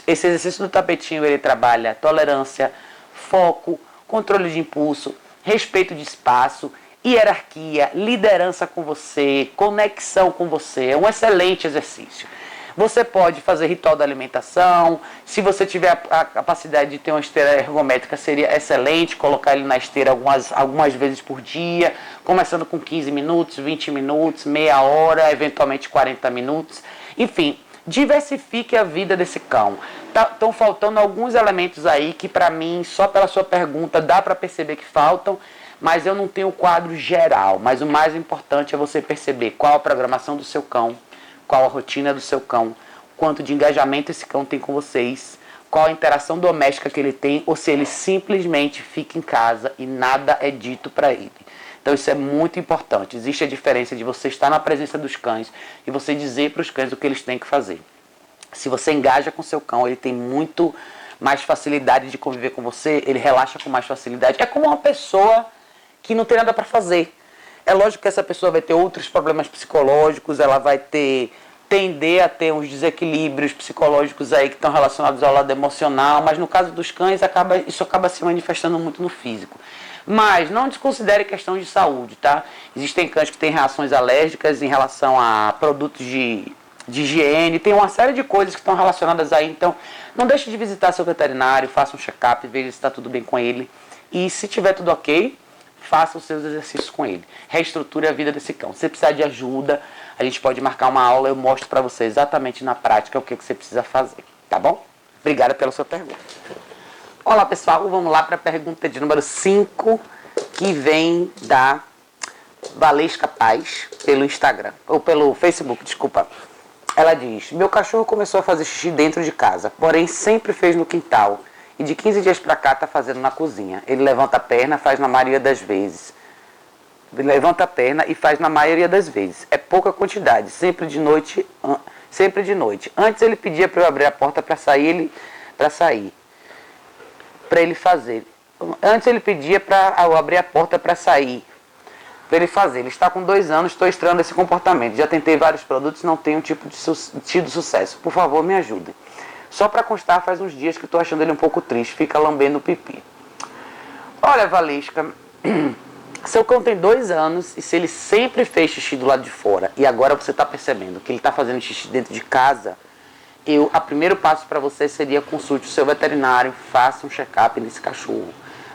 Esse exercício do tapetinho, ele trabalha tolerância, foco, controle de impulso, respeito de espaço, hierarquia, liderança com você, conexão com você. É um excelente exercício. Você pode fazer ritual da alimentação. Se você tiver a capacidade de ter uma esteira ergométrica, seria excelente colocar ele na esteira algumas vezes por dia, começando com 15 minutos, 20 minutos, meia hora, eventualmente 40 minutos. Enfim, diversifique a vida desse cão. Estão faltando alguns elementos aí que, para mim, só pela sua pergunta, dá para perceber que faltam, mas eu não tenho o quadro geral. Mas o mais importante é você perceber qual a programação do seu cão, qual a rotina do seu cão, quanto de engajamento esse cão tem com vocês, qual a interação doméstica que ele tem, ou se ele simplesmente fica em casa e nada é dito para ele. Então isso é muito importante. Existe a diferença de você estar na presença dos cães e você dizer para os cães o que eles têm que fazer. Se você engaja com seu cão, ele tem muito mais facilidade de conviver com você, ele relaxa com mais facilidade. É como uma pessoa que não tem nada para fazer. É lógico que essa pessoa vai ter outros problemas psicológicos, ela vai tender a ter uns desequilíbrios psicológicos aí que estão relacionados ao lado emocional, mas no caso dos cães isso acaba se manifestando muito no físico. Mas não desconsidere questão de saúde, tá? Existem cães que têm reações alérgicas em relação a produtos de higiene, tem uma série de coisas que estão relacionadas aí, então não deixe de visitar seu veterinário, faça um check-up, veja se está tudo bem com ele. E se tiver tudo ok, faça os seus exercícios com ele. Reestruture a vida desse cão. Se você precisar de ajuda, a gente pode marcar uma aula, eu mostro para você exatamente na prática o que você precisa fazer, tá bom? Obrigada pela sua pergunta. Olá, pessoal, vamos lá para a pergunta de número 5, que vem da Valesca Paz, pelo Instagram, ou pelo Facebook, desculpa. Ela diz: meu cachorro começou a fazer xixi dentro de casa, porém sempre fez no quintal. E de 15 dias pra cá tá fazendo na cozinha. Ele levanta a perna, faz na maioria das vezes. Levanta a perna e faz na maioria das vezes. É pouca quantidade, sempre de noite. Antes ele pedia para eu abrir a porta para sair, para ele fazer. Antes ele pedia para eu abrir a porta para sair, para ele fazer. Ele está com 2 anos, estou estranhando esse comportamento. Já tentei vários produtos, não tenho tido sucesso. Por favor, me ajudem. Só para constar, faz uns dias que estou achando ele um pouco triste, fica lambendo o pipi. Olha, Valesca, seu cão tem 2 anos e se ele sempre fez xixi do lado de fora e agora você está percebendo que ele está fazendo xixi dentro de casa, o primeiro passo para você seria consulte o seu veterinário, faça um check-up nesse cachorro.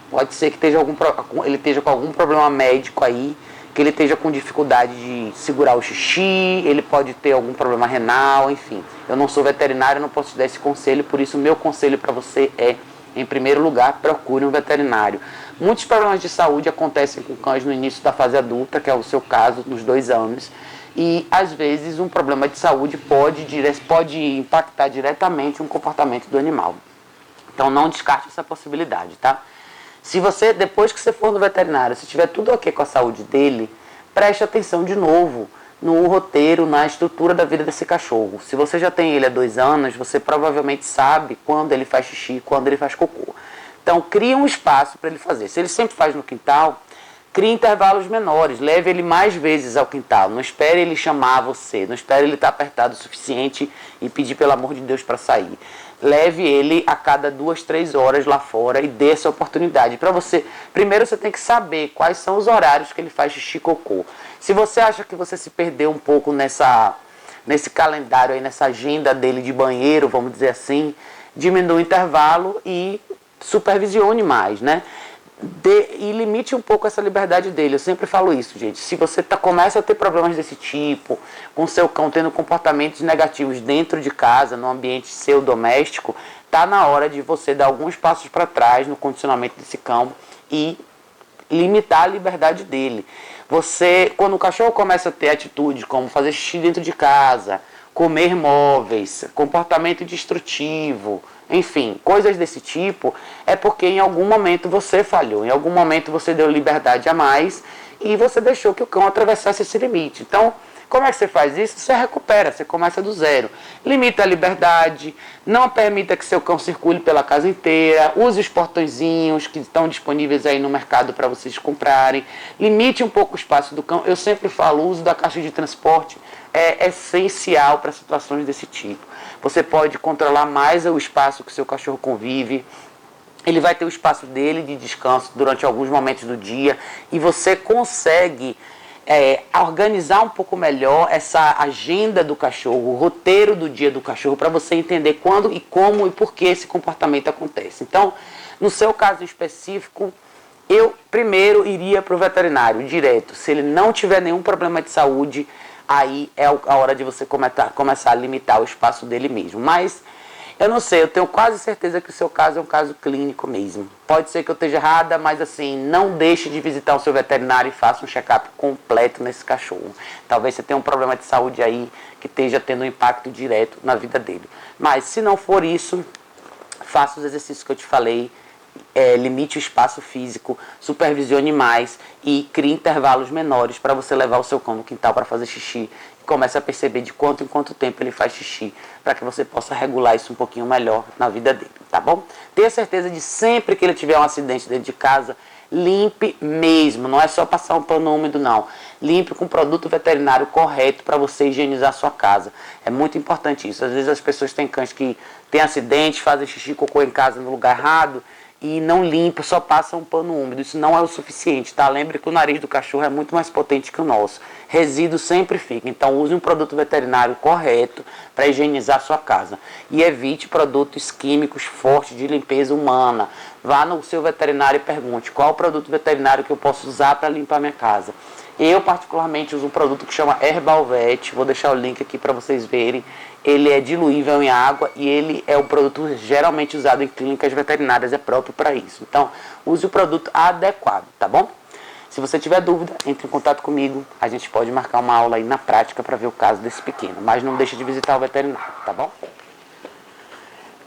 Pode ser que ele esteja com algum problema médico aí, que ele esteja com dificuldade de segurar o xixi, ele pode ter algum problema renal, enfim. Eu não sou veterinário, não posso te dar esse conselho, por isso o meu conselho para você é, em primeiro lugar, procure um veterinário. Muitos problemas de saúde acontecem com cães no início da fase adulta, que é o seu caso, nos 2 anos, e às vezes um problema de saúde pode impactar diretamente o comportamento do animal. Então não descarte essa possibilidade, tá? Se você, depois que você for no veterinário, se tiver tudo ok com a saúde dele, preste atenção de novo no roteiro, na estrutura da vida desse cachorro. Se você já tem ele há 2 anos, você provavelmente sabe quando ele faz xixi, quando ele faz cocô. Então, crie um espaço para ele fazer. Se ele sempre faz no quintal, crie intervalos menores, leve ele mais vezes ao quintal. Não espere ele chamar você, não espere ele estar apertado o suficiente e pedir pelo amor de Deus para sair. Leve ele a cada 2, 3 horas lá fora e dê essa oportunidade. Para você, primeiro você tem que saber quais são os horários que ele faz xixi e cocô. Se você acha que você se perdeu um pouco nesse calendário aí, nessa agenda dele de banheiro, vamos dizer assim, diminua o intervalo e supervisione mais, né? E limite um pouco essa liberdade dele. Eu sempre falo isso, gente. Se você começa a ter problemas desse tipo, com seu cão tendo comportamentos negativos dentro de casa, no ambiente seu doméstico, tá na hora de você dar alguns passos para trás no condicionamento desse cão e limitar a liberdade dele. Quando o cachorro começa a ter atitudes como fazer xixi dentro de casa, comer móveis, comportamento destrutivo, enfim, coisas desse tipo, é porque em algum momento você falhou, em algum momento você deu liberdade a mais e você deixou que o cão atravessasse esse limite. Então, como é que você faz isso? Você recupera, você começa do zero. Limita a liberdade, não permita que seu cão circule pela casa inteira, use os portõezinhos que estão disponíveis aí no mercado para vocês comprarem, limite um pouco o espaço do cão. Eu sempre falo, o uso da caixa de transporte é essencial para situações desse tipo. Você pode controlar mais o espaço que o seu cachorro convive, ele vai ter o espaço dele de descanso durante alguns momentos do dia e você consegue organizar um pouco melhor essa agenda do cachorro, o roteiro do dia do cachorro, para você entender quando e como e por que esse comportamento acontece. Então, no seu caso específico, eu primeiro iria para o veterinário direto. Se ele não tiver nenhum problema de saúde, aí é a hora de você começar a limitar o espaço dele mesmo. Mas eu não sei, eu tenho quase certeza que o seu caso é um caso clínico mesmo. Pode ser que eu esteja errada, mas assim, não deixe de visitar o seu veterinário e faça um check-up completo nesse cachorro. Talvez você tenha um problema de saúde aí que esteja tendo um impacto direto na vida dele. Mas se não for isso, faça os exercícios que eu te falei, limite o espaço físico, supervisione mais e crie intervalos menores para você levar o seu cão no quintal para fazer xixi. Comece a perceber de quanto em quanto tempo ele faz xixi, para que você possa regular isso um pouquinho melhor na vida dele, tá bom? Tenha certeza de sempre que ele tiver um acidente dentro de casa, limpe mesmo, não é só passar um pano úmido não. Limpe com o produto veterinário correto para você higienizar a sua casa. É muito importante isso. Às vezes as pessoas têm cães que têm acidente, fazem xixi e cocô em casa no lugar errado, e não limpa, só passa um pano úmido. Isso não é o suficiente, tá? Lembre que o nariz do cachorro é muito mais potente que o nosso. Resíduo sempre fica. Então use um produto veterinário correto para higienizar a sua casa. E evite produtos químicos fortes de limpeza humana. Vá no seu veterinário e pergunte qual o produto veterinário que eu posso usar para limpar minha casa. Eu particularmente uso um produto que chama Herbalvet, vou deixar o link aqui para vocês verem. Ele é diluível em água e ele é um produto geralmente usado em clínicas veterinárias, é próprio para isso. Então, use o produto adequado, tá bom? Se você tiver dúvida, entre em contato comigo, a gente pode marcar uma aula aí na prática para ver o caso desse pequeno, mas não deixe de visitar o veterinário, tá bom?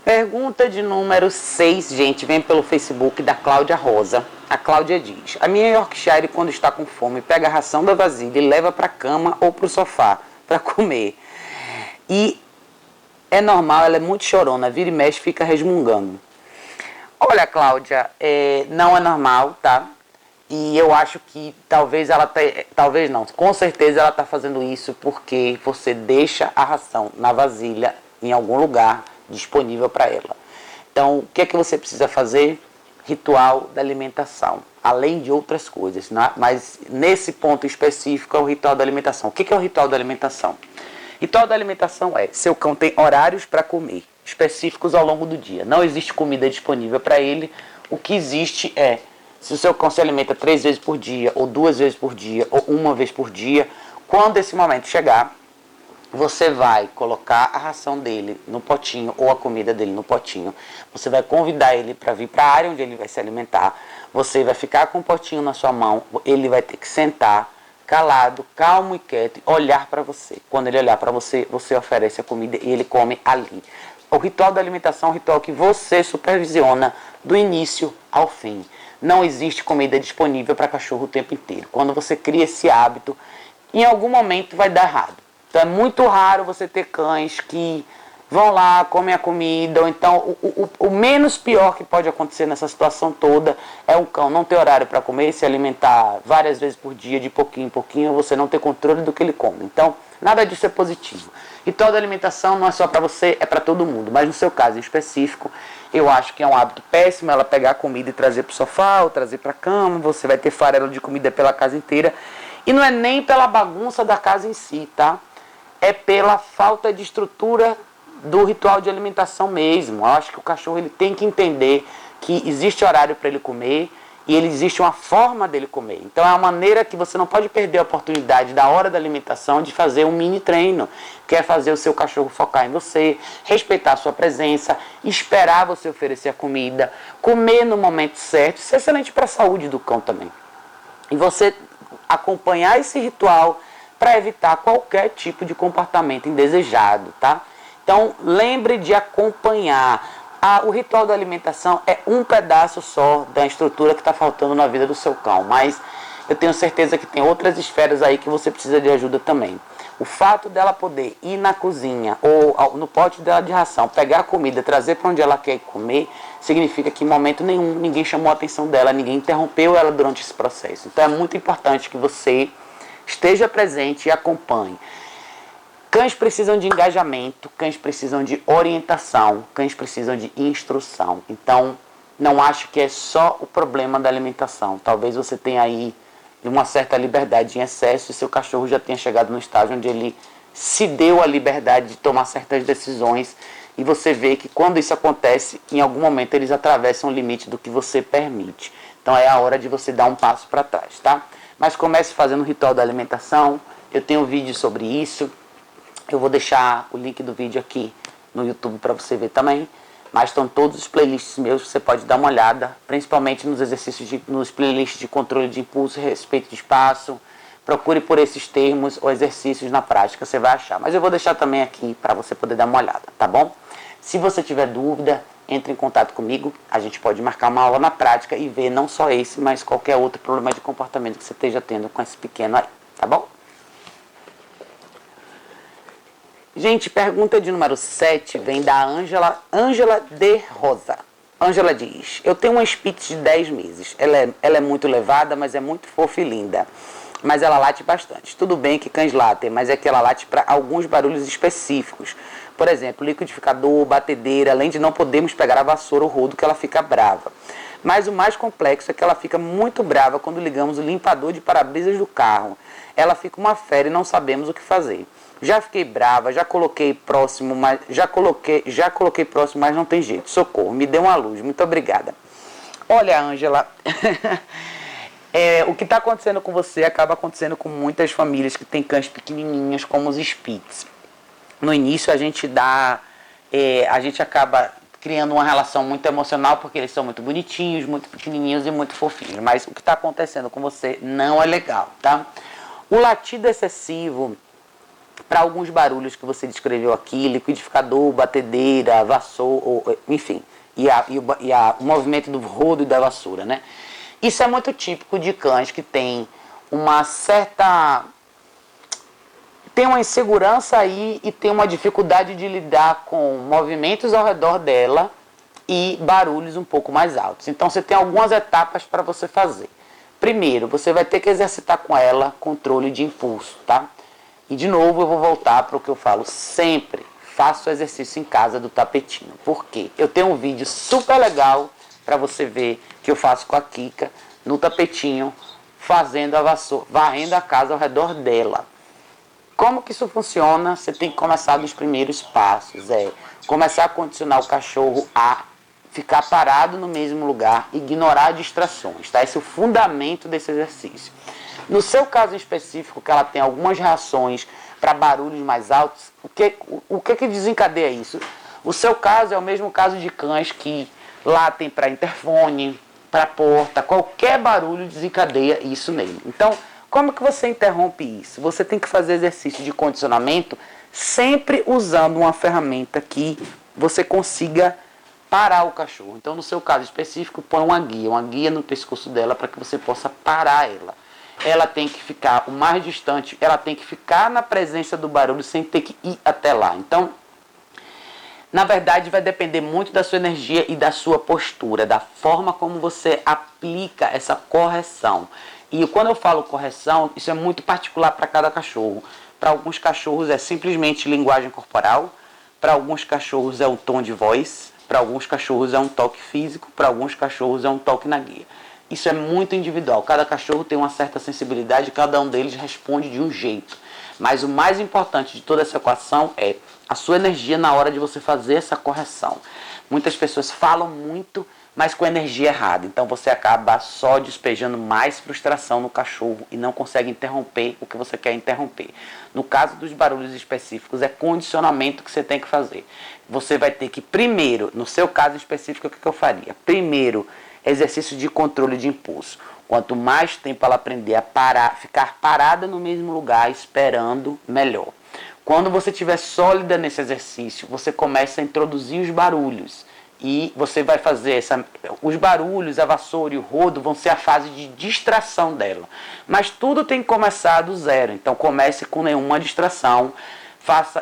Pergunta de número 6, gente, vem pelo Facebook da Cláudia Rosa. A Cláudia diz: a minha Yorkshire, quando está com fome, pega a ração da vasilha e leva para a cama ou para o sofá para comer. E é normal, ela é muito chorona, vira e mexe, fica resmungando. Olha, Cláudia, não é normal, tá? E eu acho que talvez não, com certeza ela está fazendo isso porque você deixa a ração na vasilha em algum lugar disponível para ela. Então, o que é que você precisa fazer? Ritual da alimentação, além de outras coisas, né? Mas nesse ponto específico é o ritual da alimentação. O que é o ritual da alimentação? Ritual da alimentação é: seu cão tem horários para comer, específicos ao longo do dia. Não existe comida disponível para ele. O que existe é, se o seu cão se alimenta 3 vezes por dia, ou 2 vezes por dia, ou 1 vez por dia, quando esse momento chegar, você vai colocar a ração dele no potinho ou a comida dele no potinho. Você vai convidar ele para vir para a área onde ele vai se alimentar. Você vai ficar com o potinho na sua mão. Ele vai ter que sentar calado, calmo e quieto, olhar para você. Quando ele olhar para você, você oferece a comida e ele come ali. O ritual da alimentação é um ritual que você supervisiona do início ao fim. Não existe comida disponível para cachorro o tempo inteiro. Quando você cria esse hábito, em algum momento vai dar errado. Então é muito raro você ter cães que vão lá, comem a comida, ou então o menos pior que pode acontecer nessa situação toda é um cão não ter horário para comer, se alimentar várias vezes por dia, de pouquinho em pouquinho, você não ter controle do que ele come. Então, nada disso é positivo. E toda alimentação não é só para você, é para todo mundo. Mas no seu caso em específico, eu acho que é um hábito péssimo ela pegar a comida e trazer para o sofá ou trazer para a cama. Você vai ter farelo de comida pela casa inteira. E não é nem pela bagunça da casa em si, tá? É pela falta de estrutura do ritual de alimentação mesmo. Eu acho que o cachorro ele tem que entender que existe horário para ele comer e existe uma forma dele comer. Então é uma maneira que você não pode perder a oportunidade da hora da alimentação de fazer um mini treino, que é fazer o seu cachorro focar em você, respeitar a sua presença, esperar você oferecer a comida, comer no momento certo. Isso é excelente para a saúde do cão também. E você acompanhar esse ritual para evitar qualquer tipo de comportamento indesejado, tá? Então, lembre de acompanhar. O ritual da alimentação é um pedaço só da estrutura que está faltando na vida do seu cão, mas eu tenho certeza que tem outras esferas aí que você precisa de ajuda também. O fato dela poder ir na cozinha ou no pote dela de ração, pegar a comida, trazer para onde ela quer comer, significa que em momento nenhum ninguém chamou a atenção dela, ninguém interrompeu ela durante esse processo. Então é muito importante que você esteja presente e acompanhe. Cães precisam de engajamento, cães precisam de orientação, cães precisam de instrução. Então, não acho que é só o problema da alimentação. Talvez você tenha aí uma certa liberdade em excesso e seu cachorro já tenha chegado no estágio onde ele se deu a liberdade de tomar certas decisões e você vê que quando isso acontece, em algum momento eles atravessam o limite do que você permite. Então, é a hora de você dar um passo para trás, tá? Mas comece fazendo o ritual da alimentação. Eu tenho um vídeo sobre isso. Eu vou deixar o link do vídeo aqui no YouTube para você ver também. Mas estão todos os playlists meus, você pode dar uma olhada. Principalmente nos exercícios, nos playlists de controle de impulso, respeito de espaço. Procure por esses termos ou exercícios na prática, você vai achar. Mas eu vou deixar também aqui para você poder dar uma olhada, tá bom? Se você tiver dúvida, entre em contato comigo. A gente pode marcar uma aula na prática e ver não só esse, mas qualquer outro problema de comportamento que você esteja tendo com esse pequeno aí, tá bom? Gente, pergunta de número 7 vem da Ângela de Rosa. Ângela diz: eu tenho uma Spitz de 10 meses. Ela é muito levada, mas é muito fofa e linda. Mas ela late bastante. Tudo bem que cães latem, mas é que ela late para alguns barulhos específicos. Por exemplo, liquidificador, batedeira, além de não podermos pegar a vassoura ou rodo que ela fica brava. Mas o mais complexo é que ela fica muito brava quando ligamos o limpador de para-brisas do carro. Ela fica uma fera e não sabemos o que fazer. Já fiquei brava, já coloquei próximo, mas não tem jeito. Socorro, me dê uma luz. Muito obrigada. Olha, Ângela, o que está acontecendo com você acaba acontecendo com muitas famílias que têm cães pequenininhos, como os Spitz. No início a gente acaba criando uma relação muito emocional porque eles são muito bonitinhos, muito pequenininhos e muito fofinhos. Mas o que está acontecendo com você não é legal, tá? O latido excessivo, para alguns barulhos que você descreveu aqui, liquidificador, batedeira, vassoura, enfim, o movimento do rodo e da vassoura, né? Isso é muito típico de cães que tem uma insegurança aí e tem uma dificuldade de lidar com movimentos ao redor dela e barulhos um pouco mais altos. Então você tem algumas etapas para você fazer. Primeiro, você vai ter que exercitar com ela controle de impulso, tá? E de novo eu vou voltar para o que eu falo sempre. Faça o exercício em casa do tapetinho. Por quê? Eu tenho um vídeo super legal para você ver que eu faço com a Kika no tapetinho, fazendo a vassoura, varrendo a casa ao redor dela. Como que isso funciona? Você tem que começar dos primeiros passos. Começar a condicionar o cachorro a ficar parado no mesmo lugar, ignorar distrações, tá? Esse é o fundamento desse exercício. No seu caso específico, que ela tem algumas reações para barulhos mais altos, o que desencadeia isso? O seu caso é o mesmo caso de cães que latem para interfone, para porta, qualquer barulho desencadeia isso nele. Então, como que você interrompe isso? Você tem que fazer exercício de condicionamento sempre usando uma ferramenta que você consiga parar o cachorro. Então, no seu caso específico, põe uma guia no pescoço dela para que você possa parar ela. Ela tem que ficar o mais distante, ela tem que ficar na presença do barulho sem ter que ir até lá. Então, na verdade, vai depender muito da sua energia e da sua postura, da forma como você aplica essa correção. E quando eu falo correção, isso é muito particular para cada cachorro. Para alguns cachorros é simplesmente linguagem corporal, para alguns cachorros é um tom de voz, para alguns cachorros é um toque físico, para alguns cachorros é um toque na guia. Isso é muito individual, cada cachorro tem uma certa sensibilidade, cada um deles responde de um jeito. Mas o mais importante de toda essa equação é a sua energia na hora de você fazer essa correção. Muitas pessoas falam muito, mas com a energia errada. Então você acaba só despejando mais frustração no cachorro e não consegue interromper o que você quer interromper. No caso dos barulhos específicos, é condicionamento que você tem que fazer. Você vai ter que primeiro, no seu caso específico, o que eu faria? Primeiro, exercício de controle de impulso. Quanto mais tempo ela aprender a ficar parada no mesmo lugar, esperando, melhor. Quando você estiver sólida nesse exercício, você começa a introduzir os barulhos. E você vai fazer os barulhos, a vassoura e o rodo vão ser a fase de distração dela. Mas tudo tem que começar do zero. Então comece com nenhuma distração.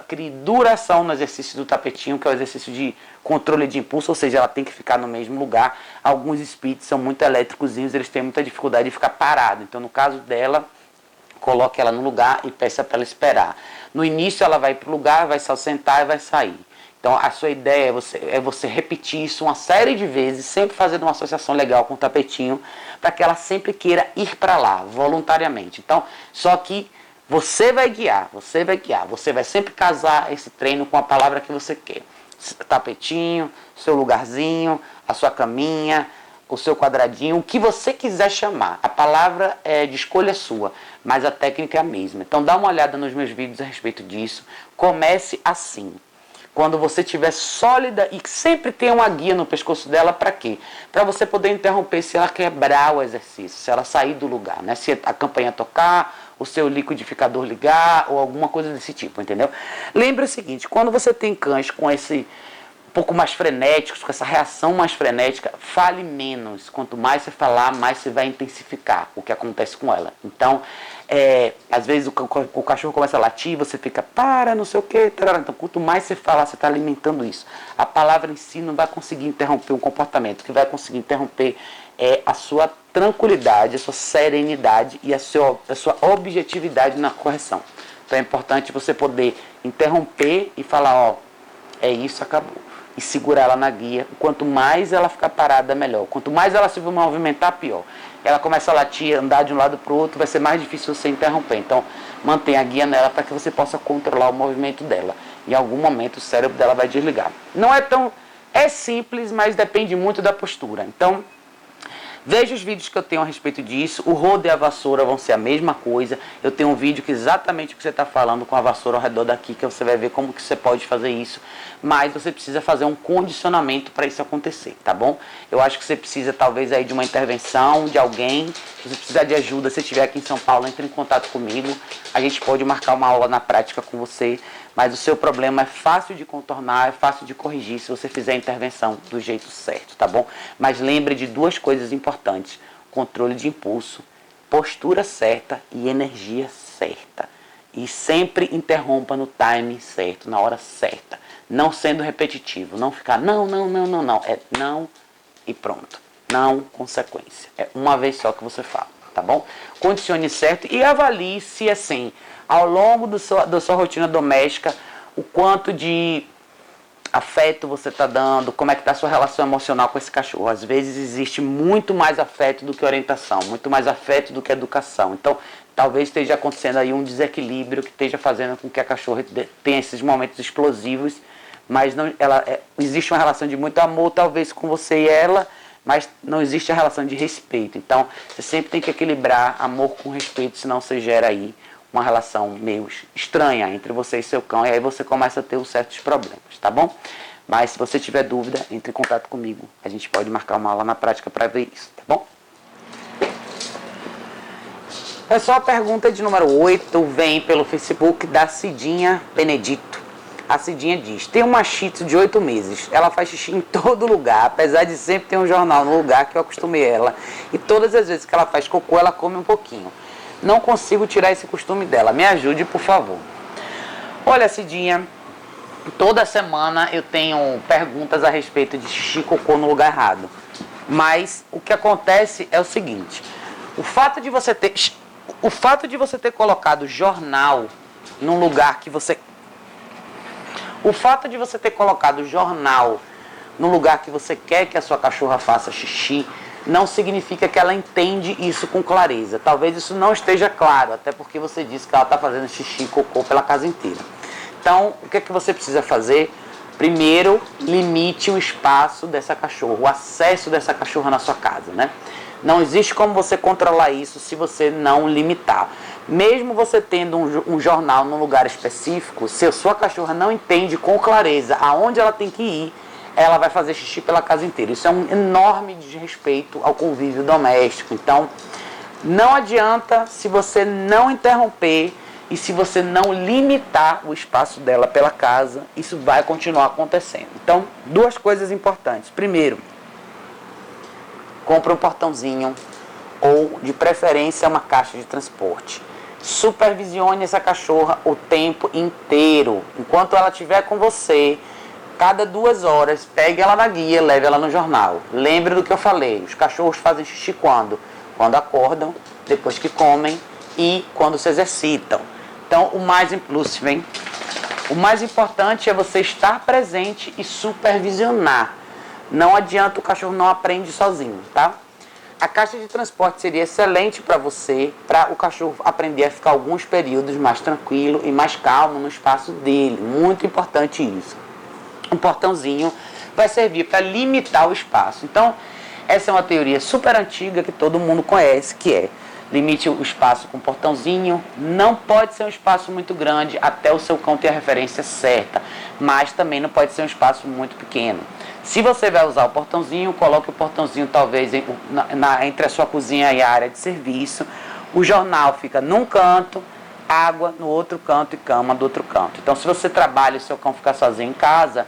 Crie duração no exercício do tapetinho, que é o exercício de controle de impulso, ou seja, ela tem que ficar no mesmo lugar. Alguns Spitz são muito elétricozinhos, eles têm muita dificuldade de ficar parado. Então, no caso dela, coloque ela no lugar e peça para ela esperar. No início, ela vai para o lugar, vai se assentar e vai sair. Então, a sua ideia é você repetir isso uma série de vezes, sempre fazendo uma associação legal com o tapetinho, para que ela sempre queira ir para lá, voluntariamente. Então, só que você vai guiar, você vai sempre casar esse treino com a palavra que você quer. Tapetinho, seu lugarzinho, a sua caminha, o seu quadradinho, o que você quiser chamar. A palavra é de escolha sua, mas a técnica é a mesma. Então dá uma olhada nos meus vídeos a respeito disso. Comece assim. Quando você estiver sólida e sempre tem uma guia no pescoço dela, para quê? Para você poder interromper se ela quebrar o exercício, se ela sair do lugar, né? Se a campainha tocar, o seu liquidificador ligar ou alguma coisa desse tipo, entendeu? Lembre o seguinte, quando você tem cães com esse pouco mais frenéticos, com essa reação mais frenética, fale menos. Quanto mais você falar, mais você vai intensificar o que acontece com ela. Então, às vezes o cachorro começa a latir, você fica, para, não sei o que. Então, quanto mais você falar, você está alimentando isso. A palavra em si não vai conseguir interromper um comportamento. O que vai conseguir interromper é a sua tranquilidade, a sua serenidade e a sua objetividade na correção. Então, é importante você poder interromper e falar, ó, é isso, acabou. e segurar ela na guia. Quanto mais ela ficar parada, melhor. Quanto mais ela se movimentar, pior. Ela começa a latir, andar de um lado para o outro, vai ser mais difícil você interromper. Então, mantenha a guia nela para que você possa controlar o movimento dela. Em algum momento, o cérebro dela vai desligar. Não é tão... É simples, mas depende muito da postura. Então, veja os vídeos que eu tenho a respeito disso. O rodo e a vassoura vão ser a mesma coisa. Eu tenho um vídeo que exatamente o que você está falando com a vassoura ao redor daqui, que você vai ver como que você pode fazer isso. Mas você precisa fazer um condicionamento para isso acontecer, tá bom? Eu acho que você precisa talvez aí de uma intervenção de alguém. Se você precisar de ajuda, se estiver aqui em São Paulo, entre em contato comigo. A gente pode marcar uma aula na prática com você. Mas o seu problema é fácil de contornar, é fácil de corrigir se você fizer a intervenção do jeito certo, tá bom? Mas lembre de duas coisas importantes: controle de impulso, postura certa e energia certa. E sempre interrompa no timing certo, na hora certa. Não sendo repetitivo, não ficar não. É não e pronto. Não com sequência. É uma vez só que você fala, tá bom? Condicione certo e avalie se assim, ao longo da sua rotina doméstica, o quanto de afeto você está dando, como é que está a sua relação emocional com esse cachorro. Às vezes existe muito mais afeto do que orientação, muito mais afeto do que educação. Então, talvez esteja acontecendo aí um desequilíbrio que esteja fazendo com que a cachorra tenha esses momentos explosivos, mas não, existe uma relação de muito amor, talvez com você e ela, mas não existe a relação de respeito. Então, você sempre tem que equilibrar amor com respeito, senão você gera aí uma relação meio estranha entre você e seu cão, e aí você começa a ter certos problemas, tá bom? Mas se você tiver dúvida, entre em contato comigo. A gente pode marcar uma aula na prática para ver isso, tá bom? Pessoal, a pergunta de número 8 vem pelo Facebook da Cidinha Benedito. A Cidinha diz: tem uma Shih Tzu de 8 meses. Ela faz xixi em todo lugar, apesar de sempre ter um jornal no lugar que eu acostumei ela. E todas as vezes que ela faz cocô, ela come um pouquinho. Não consigo tirar esse costume dela. Me ajude, por favor. Olha, Cidinha, toda semana eu tenho perguntas a respeito de xixi e cocô no lugar errado. Mas o que acontece é o seguinte: o fato de você ter colocado jornal num lugar que você... O fato de você ter colocado jornal no lugar que você quer que a sua cachorra faça xixi não significa que ela entende isso com clareza. Talvez isso não esteja claro, até porque você disse que ela está fazendo xixi e cocô pela casa inteira. Então, o que é que você precisa fazer? Primeiro, limite o espaço dessa cachorra, o acesso dessa cachorra na sua casa, né? Não existe como você controlar isso se você não limitar. Mesmo você tendo um jornal num lugar específico, se a sua cachorra não entende com clareza aonde ela tem que ir, ela vai fazer xixi pela casa inteira. Isso é um enorme desrespeito ao convívio doméstico. Então, não adianta se você não interromper e se você não limitar o espaço dela pela casa, isso vai continuar acontecendo. Então, duas coisas importantes. Primeiro, compre um portãozinho ou, de preferência, uma caixa de transporte. Supervisione essa cachorra o tempo inteiro. Enquanto ela estiver com você, cada 2 horas, pegue ela na guia, leve ela no jornal. Lembre do que eu falei: os cachorros fazem xixi quando? Quando acordam, depois que comem e quando se exercitam. Então, o mais importante é você estar presente e supervisionar. Não adianta, o cachorro não aprende sozinho, tá? A caixa de transporte seria excelente para você, para o cachorro aprender a ficar alguns períodos mais tranquilo e mais calmo no espaço dele. Muito importante isso. Um portãozinho vai servir para limitar o espaço. Então, essa é uma teoria super antiga que todo mundo conhece, que é: limite o espaço com portãozinho. Não pode ser um espaço muito grande até o seu cão ter a referência certa, mas também não pode ser um espaço muito pequeno. Se você vai usar o portãozinho, coloque o portãozinho talvez entre a sua cozinha e a área de serviço. O jornal fica num canto, água no outro canto e cama do outro canto. Então, se você trabalha e o seu cão ficar sozinho em casa,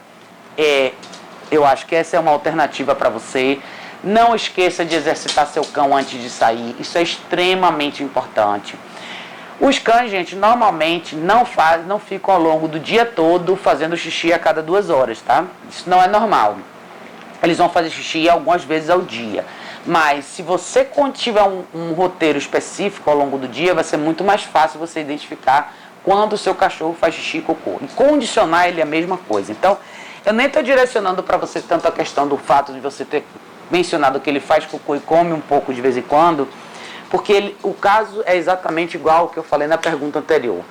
eu acho que essa é uma alternativa para você. Não esqueça de exercitar seu cão antes de sair. Isso é extremamente importante. Os cães, gente, normalmente não ficam ao longo do dia todo fazendo xixi a cada 2 horas, tá? Isso não é normal. Eles vão fazer xixi algumas vezes ao dia. Mas se você tiver um roteiro específico ao longo do dia, vai ser muito mais fácil você identificar quando o seu cachorro faz xixi e cocô. E condicionar ele é a mesma coisa. Então, Eu nem estou direcionando para você tanto a questão do fato de você ter mencionado que ele faz cocô e come um pouco de vez em quando, porque o caso é exatamente igual ao que eu falei na pergunta anterior.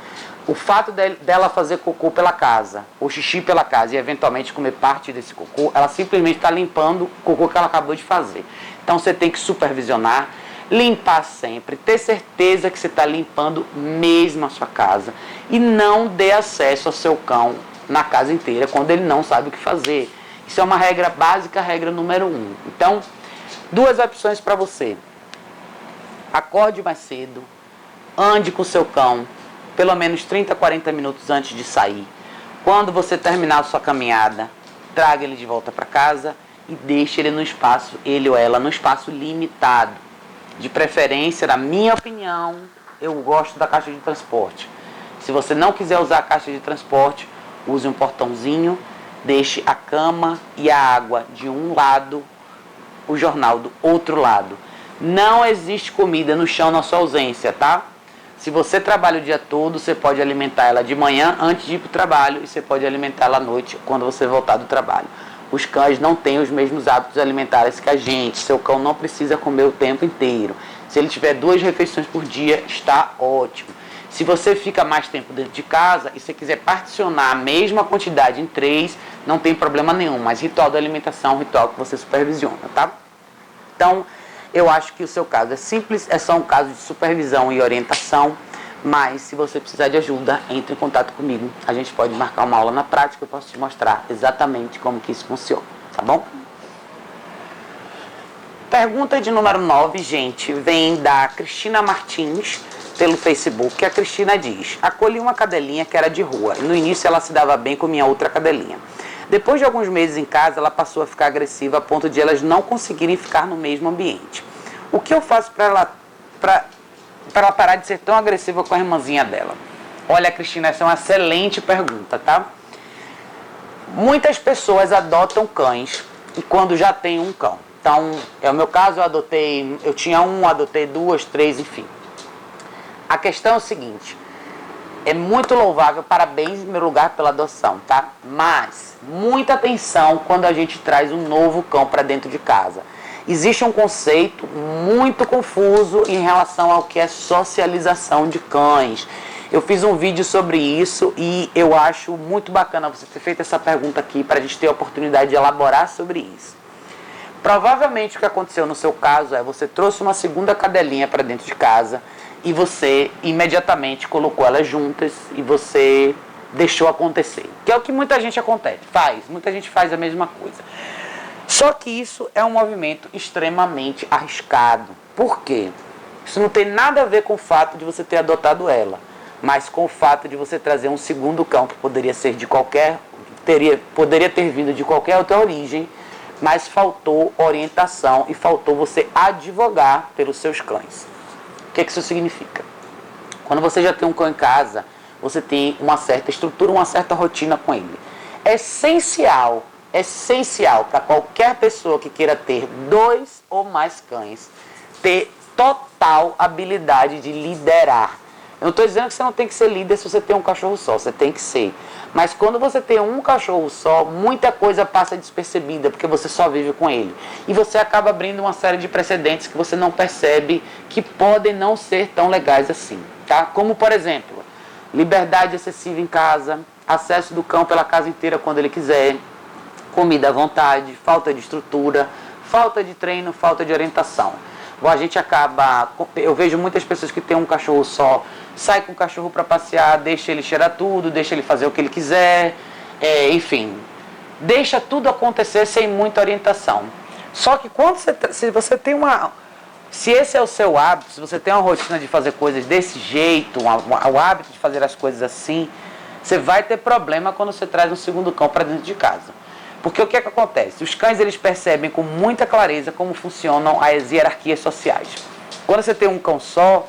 O fato dela fazer cocô pela casa, ou xixi pela casa, e eventualmente comer parte desse cocô, ela simplesmente está limpando o cocô que ela acabou de fazer. Então você tem que supervisionar, limpar sempre, ter certeza que você está limpando mesmo a sua casa, e não dê acesso ao seu cão na casa inteira quando ele não sabe o que fazer. Isso é uma regra básica, regra número 1. Então, 2 opções para você. Acorde mais cedo, ande com o seu cão, pelo menos 30, 40 minutos antes de sair. Quando você terminar a sua caminhada, traga ele de volta para casa e deixe ele no espaço, ele ou ela, no espaço limitado. De preferência, na minha opinião, eu gosto da caixa de transporte. Se você não quiser usar a caixa de transporte, use um portãozinho, deixe a cama e a água de um lado, o jornal do outro lado. Não existe comida no chão na sua ausência, tá? Se você trabalha o dia todo, você pode alimentar ela de manhã antes de ir para o trabalho e você pode alimentar ela à noite quando você voltar do trabalho. Os cães não têm os mesmos hábitos alimentares que a gente. Seu cão não precisa comer o tempo inteiro. Se ele tiver 2 refeições por dia, está ótimo. Se você fica mais tempo dentro de casa e você quiser particionar a mesma quantidade em 3, não tem problema nenhum. Mas ritual da alimentação é um ritual que você supervisiona, tá? Então, eu acho que o seu caso é simples, é só um caso de supervisão e orientação, mas se você precisar de ajuda, entre em contato comigo. A gente pode marcar uma aula na prática, eu posso te mostrar exatamente como que isso funciona, tá bom? Pergunta de número 9, gente, vem da Cristina Martins, pelo Facebook. A Cristina diz: acolhi uma cadelinha que era de rua, e no início ela se dava bem com minha outra cadelinha. Depois de alguns meses em casa, ela passou a ficar agressiva a ponto de elas não conseguirem ficar no mesmo ambiente. O que eu faço para ela parar de ser tão agressiva com a irmãzinha dela? Olha, Cristina, essa é uma excelente pergunta, tá? Muitas pessoas adotam cães e quando já tem um cão. Então, é o meu caso, eu tinha um, adotei 2, 3, enfim. A questão é o seguinte: é muito louvável, parabéns em primeiro lugar pela adoção, tá? Mas muita atenção quando a gente traz um novo cão para dentro de casa. Existe um conceito muito confuso em relação ao que é socialização de cães. Eu fiz um vídeo sobre isso e eu acho muito bacana você ter feito essa pergunta aqui para a gente ter a oportunidade de elaborar sobre isso. Provavelmente o que aconteceu no seu caso é você trouxe uma segunda cadelinha para dentro de casa e você imediatamente colocou elas juntas e você deixou acontecer. Que é o que muita gente muita gente faz a mesma coisa. Só que isso é um movimento extremamente arriscado. Por quê? Isso não tem nada a ver com o fato de você ter adotado ela, mas com o fato de você trazer um segundo cão que poderia ter vindo de qualquer outra origem, mas faltou orientação e faltou você advogar pelos seus cães. O que isso significa? Quando você já tem um cão em casa, você tem uma certa estrutura, uma certa rotina com ele. É essencial para qualquer pessoa que queira ter 2 ou mais cães, ter total habilidade de liderar. Eu não estou dizendo que você não tem que ser líder se você tem um cachorro só, você tem que ser. Mas quando você tem um cachorro só, muita coisa passa despercebida, porque você só vive com ele. E você acaba abrindo uma série de precedentes que você não percebe, que podem não ser tão legais assim, tá? Como, por exemplo, liberdade excessiva em casa, acesso do cão pela casa inteira quando ele quiser, comida à vontade, falta de estrutura, falta de treino, falta de orientação. A gente acaba, eu vejo muitas pessoas que têm um cachorro só, sai com o cachorro para passear, deixa ele cheirar tudo, deixa ele fazer o que ele quiser, enfim, deixa tudo acontecer sem muita orientação. Só que quando se você tem se esse é o seu hábito, se você tem uma rotina de fazer coisas desse jeito, o hábito de fazer as coisas assim, você vai ter problema quando você traz um segundo cão para dentro de casa. Porque o que é que acontece? Os cães, eles percebem com muita clareza como funcionam as hierarquias sociais. Quando você tem um cão só,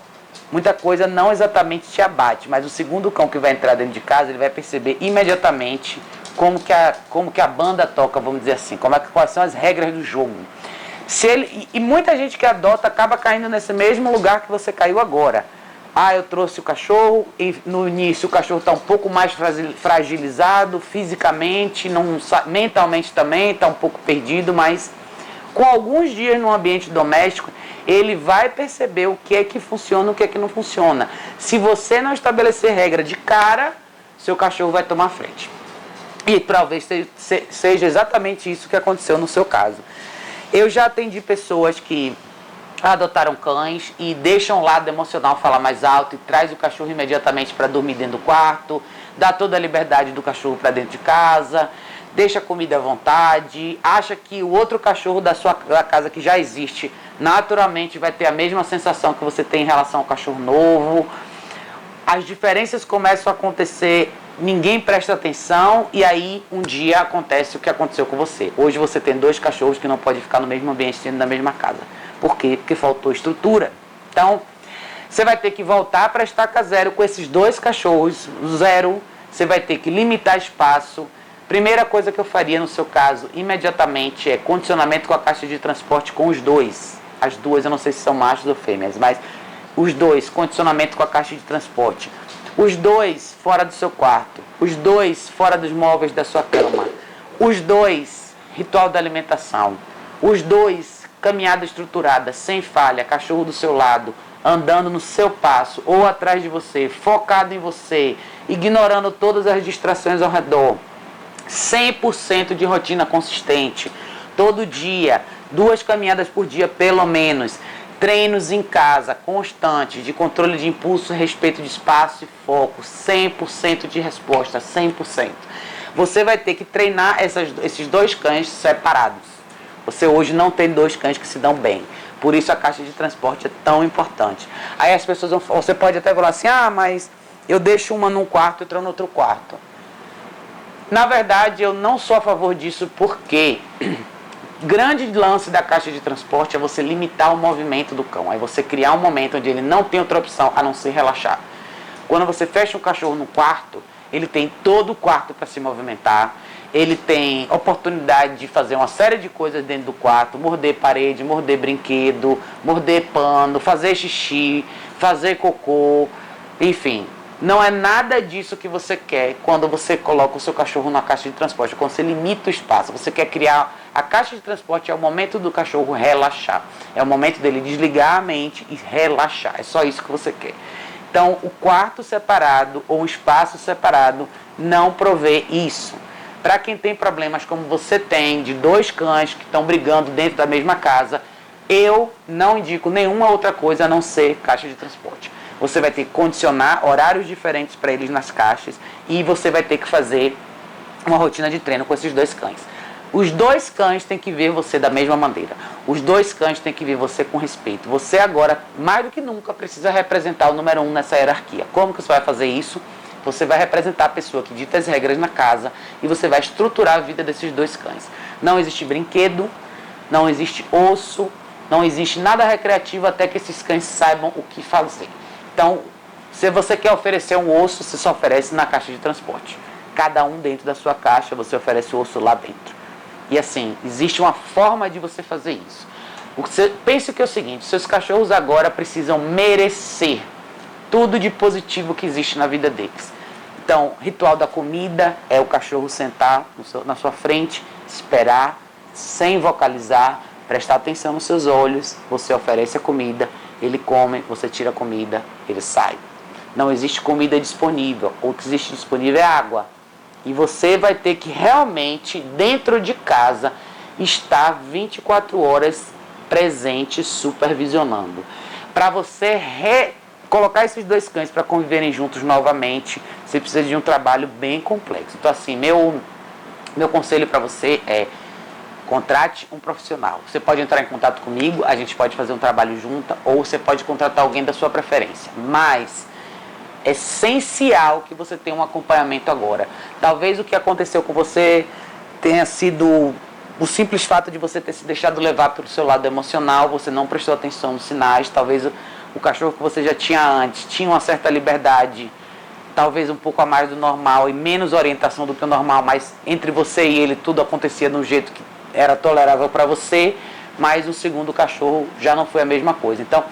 muita coisa não exatamente te abate, mas o segundo cão que vai entrar dentro de casa, ele vai perceber imediatamente como que a banda toca, vamos dizer assim, quais são as regras do jogo. E muita gente que adota acaba caindo nesse mesmo lugar que você caiu agora. eu trouxe o cachorro e no início o cachorro está um pouco mais fragilizado fisicamente, mentalmente também, está um pouco perdido, mas com alguns dias no ambiente doméstico, ele vai perceber o que é que funciona e o que é que não funciona. Se você não estabelecer regra de cara, seu cachorro vai tomar frente. E talvez seja exatamente isso que aconteceu no seu caso. Eu já atendi pessoas que adotaram cães e deixam o lado emocional falar mais alto e traz o cachorro imediatamente para dormir dentro do quarto, dá toda a liberdade do cachorro para dentro de casa, deixa a comida à vontade, acha que o outro cachorro da casa que já existe naturalmente vai ter a mesma sensação que você tem em relação ao cachorro novo. As diferenças começam a acontecer, ninguém presta atenção e aí um dia acontece o que aconteceu com você. Hoje você tem 2 cachorros que não podem ficar no mesmo ambiente dentro da mesma casa. Por quê? Porque faltou estrutura. Então, você vai ter que voltar para a estaca zero com esses 2 cachorros, zero. Você vai ter que limitar espaço. Primeira coisa que eu faria no seu caso, imediatamente, é condicionamento com a caixa de transporte com os 2. As 2, eu não sei se são machos ou fêmeas, mas os 2, condicionamento com a caixa de transporte. Os 2 fora do seu quarto. Os 2 fora dos móveis da sua cama. Os 2, ritual da alimentação. Os 2, caminhada estruturada, sem falha, cachorro do seu lado, andando no seu passo ou atrás de você, focado em você, ignorando todas as distrações ao redor. 100% de rotina consistente, todo dia, 2 caminhadas por dia pelo menos, treinos em casa constantes de controle de impulso, respeito de espaço e foco, 100% de resposta, 100%. Você vai ter que treinar esses 2 cães separados. Você hoje não tem 2 cães que se dão bem. Por isso a caixa de transporte é tão importante. Aí as pessoas vão, você pode até falar assim, mas eu deixo uma num quarto e outra no outro quarto. Na verdade, eu não sou a favor disso porque grande lance da caixa de transporte é você limitar o movimento do cão. Aí você criar um momento onde ele não tem outra opção a não ser relaxar. Quando você fecha um cachorro no quarto, ele tem todo o quarto para se movimentar. Ele tem oportunidade de fazer uma série de coisas dentro do quarto, morder parede, morder brinquedo, morder pano, fazer xixi, fazer cocô, enfim. Não é nada disso que você quer quando você coloca o seu cachorro na caixa de transporte, quando você limita o espaço. Você quer criar... A caixa de transporte é o momento do cachorro relaxar. É o momento dele desligar a mente e relaxar. É só isso que você quer. Então, o quarto separado ou o espaço separado não provê isso. Para quem tem problemas como você tem, de 2 cães que estão brigando dentro da mesma casa, eu não indico nenhuma outra coisa a não ser caixa de transporte. Você vai ter que condicionar horários diferentes para eles nas caixas e você vai ter que fazer uma rotina de treino com esses 2 cães. Os 2 cães têm que ver você da mesma maneira. Os 2 cães têm que ver você com respeito. Você agora, mais do que nunca, precisa representar o número 1 nessa hierarquia. Como que você vai fazer isso? Você vai representar a pessoa que dita as regras na casa e você vai estruturar a vida desses 2 cães. Não existe brinquedo, não existe osso, não existe nada recreativo até que esses cães saibam o que fazer. Então, se você quer oferecer um osso, você só oferece na caixa de transporte. Cada um dentro da sua caixa, você oferece o osso lá dentro. E assim, existe uma forma de você fazer isso. Pense que é o seguinte, seus cachorros agora precisam merecer tudo de positivo que existe na vida deles. Então, ritual da comida é o cachorro sentar na sua frente, esperar, sem vocalizar, prestar atenção nos seus olhos, você oferece a comida, ele come, você tira a comida, ele sai. Não existe comida disponível, o que existe disponível é água. E você vai ter que realmente, dentro de casa, estar 24 horas presente, supervisionando. Para você colocar esses 2 cães para conviverem juntos novamente, você precisa de um trabalho bem complexo. Então, assim, meu conselho para você é: contrate um profissional. Você pode entrar em contato comigo, a gente pode fazer um trabalho junto, ou você pode contratar alguém da sua preferência. Mas é essencial que você tenha um acompanhamento agora. Talvez o que aconteceu com você tenha sido o simples fato de você ter se deixado levar pelo seu lado emocional, você não prestou atenção nos sinais, talvez o cachorro que você já tinha antes tinha uma certa liberdade, talvez um pouco a mais do normal e menos orientação do que o normal, mas entre você e ele tudo acontecia de um jeito que era tolerável para você, mas o segundo cachorro já não foi a mesma coisa. Então,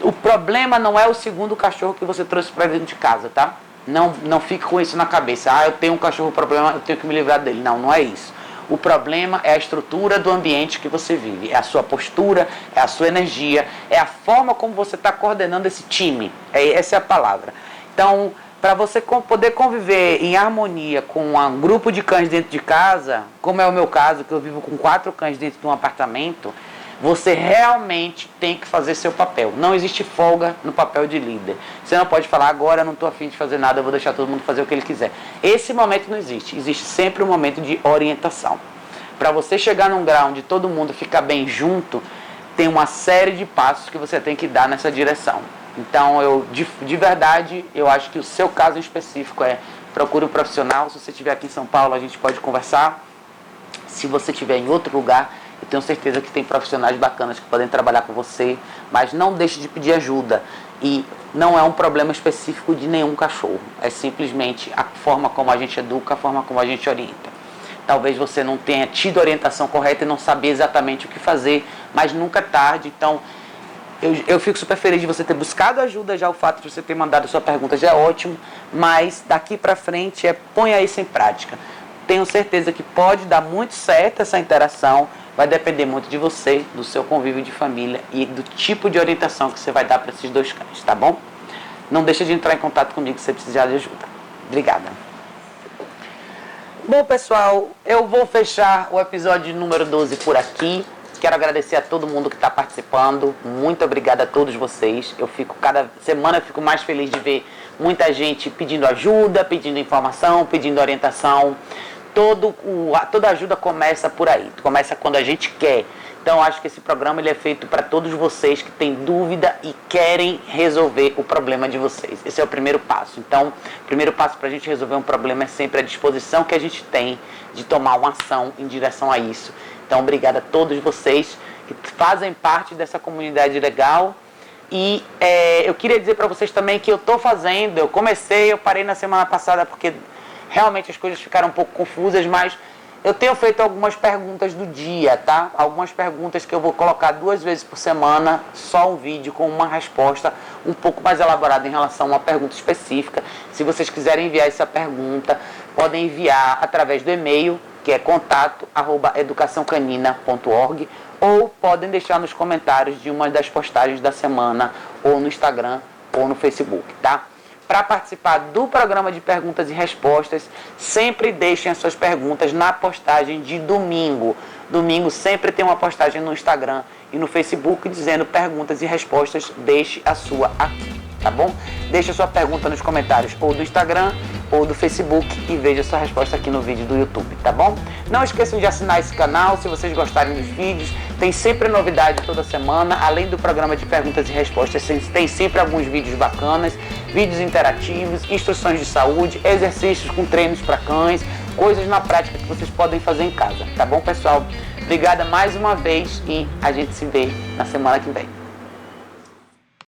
O problema não é o segundo cachorro que você trouxe para dentro de casa, tá? Não fique com isso na cabeça. Eu tenho um cachorro problema, eu tenho que me livrar dele. Não é isso. O problema é a estrutura do ambiente que você vive. É a sua postura, é a sua energia, é a forma como você está coordenando esse time. Essa é a palavra. Então, para você poder conviver em harmonia com um grupo de cães dentro de casa, como é o meu caso, que eu vivo com 4 cães dentro de um apartamento, você realmente tem que fazer seu papel. Não existe folga no papel de líder. Você não pode falar, agora eu não estou afim de fazer nada, eu vou deixar todo mundo fazer o que ele quiser. Esse momento não existe. Existe sempre um momento de orientação. Para você chegar num grau onde todo mundo fica bem junto, tem uma série de passos que você tem que dar nessa direção. Então, de verdade, eu acho que o seu caso específico procure um profissional. Se você estiver aqui em São Paulo, a gente pode conversar. Se você estiver em outro lugar, eu tenho certeza que tem profissionais bacanas que podem trabalhar com você, mas não deixe de pedir ajuda. E não é um problema específico de nenhum cachorro, é simplesmente a forma como a gente educa, a forma como a gente orienta. Talvez você não tenha tido a orientação correta e não sabia exatamente o que fazer, mas nunca é tarde. Então, eu fico super feliz de você ter buscado ajuda. Já o fato de você ter mandado sua pergunta já é ótimo, mas daqui pra frente ponha isso em prática. Tenho certeza que pode dar muito certo essa interação. Vai depender muito de você, do seu convívio de família e do tipo de orientação que você vai dar para esses 2 cães, tá bom? Não deixa de entrar em contato comigo se você precisar de ajuda. Obrigada. Bom, pessoal, eu vou fechar o episódio número 12 por aqui. Quero agradecer a todo mundo que está participando. Muito obrigada a todos vocês. Cada semana eu fico mais feliz de ver muita gente pedindo ajuda, pedindo informação, pedindo orientação. Toda ajuda começa por aí, começa quando a gente quer. Então eu acho que esse programa ele é feito para todos vocês que têm dúvida e querem resolver o problema de vocês. Esse é o primeiro passo. Então, o primeiro passo para a gente resolver um problema é sempre a disposição que a gente tem de tomar uma ação em direção a isso. Então, obrigado a todos vocês que fazem parte dessa comunidade legal. E eu queria dizer para vocês também que eu parei na semana passada porque realmente as coisas ficaram um pouco confusas, mas eu tenho feito algumas perguntas do dia, tá? Algumas perguntas que eu vou colocar 2 vezes por semana, só um vídeo com uma resposta um pouco mais elaborada em relação a uma pergunta específica. Se vocês quiserem enviar essa pergunta, podem enviar através do e-mail, que é contato@educaçãocanina.org, ou podem deixar nos comentários de uma das postagens da semana, ou no Instagram, ou no Facebook, tá? Para participar do programa de perguntas e respostas, sempre deixem as suas perguntas na postagem de domingo. Domingo sempre tem uma postagem no Instagram e no Facebook dizendo perguntas e respostas, deixe a sua aqui, tá bom? Deixe a sua pergunta nos comentários ou do Instagram ou do Facebook e veja a sua resposta aqui no vídeo do YouTube, tá bom? Não esqueçam de assinar esse canal se vocês gostarem dos vídeos. Tem sempre novidade toda semana, além do programa de perguntas e respostas, tem sempre alguns vídeos bacanas, vídeos interativos, instruções de saúde, exercícios com treinos para cães, coisas na prática que vocês podem fazer em casa, tá bom, pessoal? Obrigada mais uma vez e a gente se vê na semana que vem.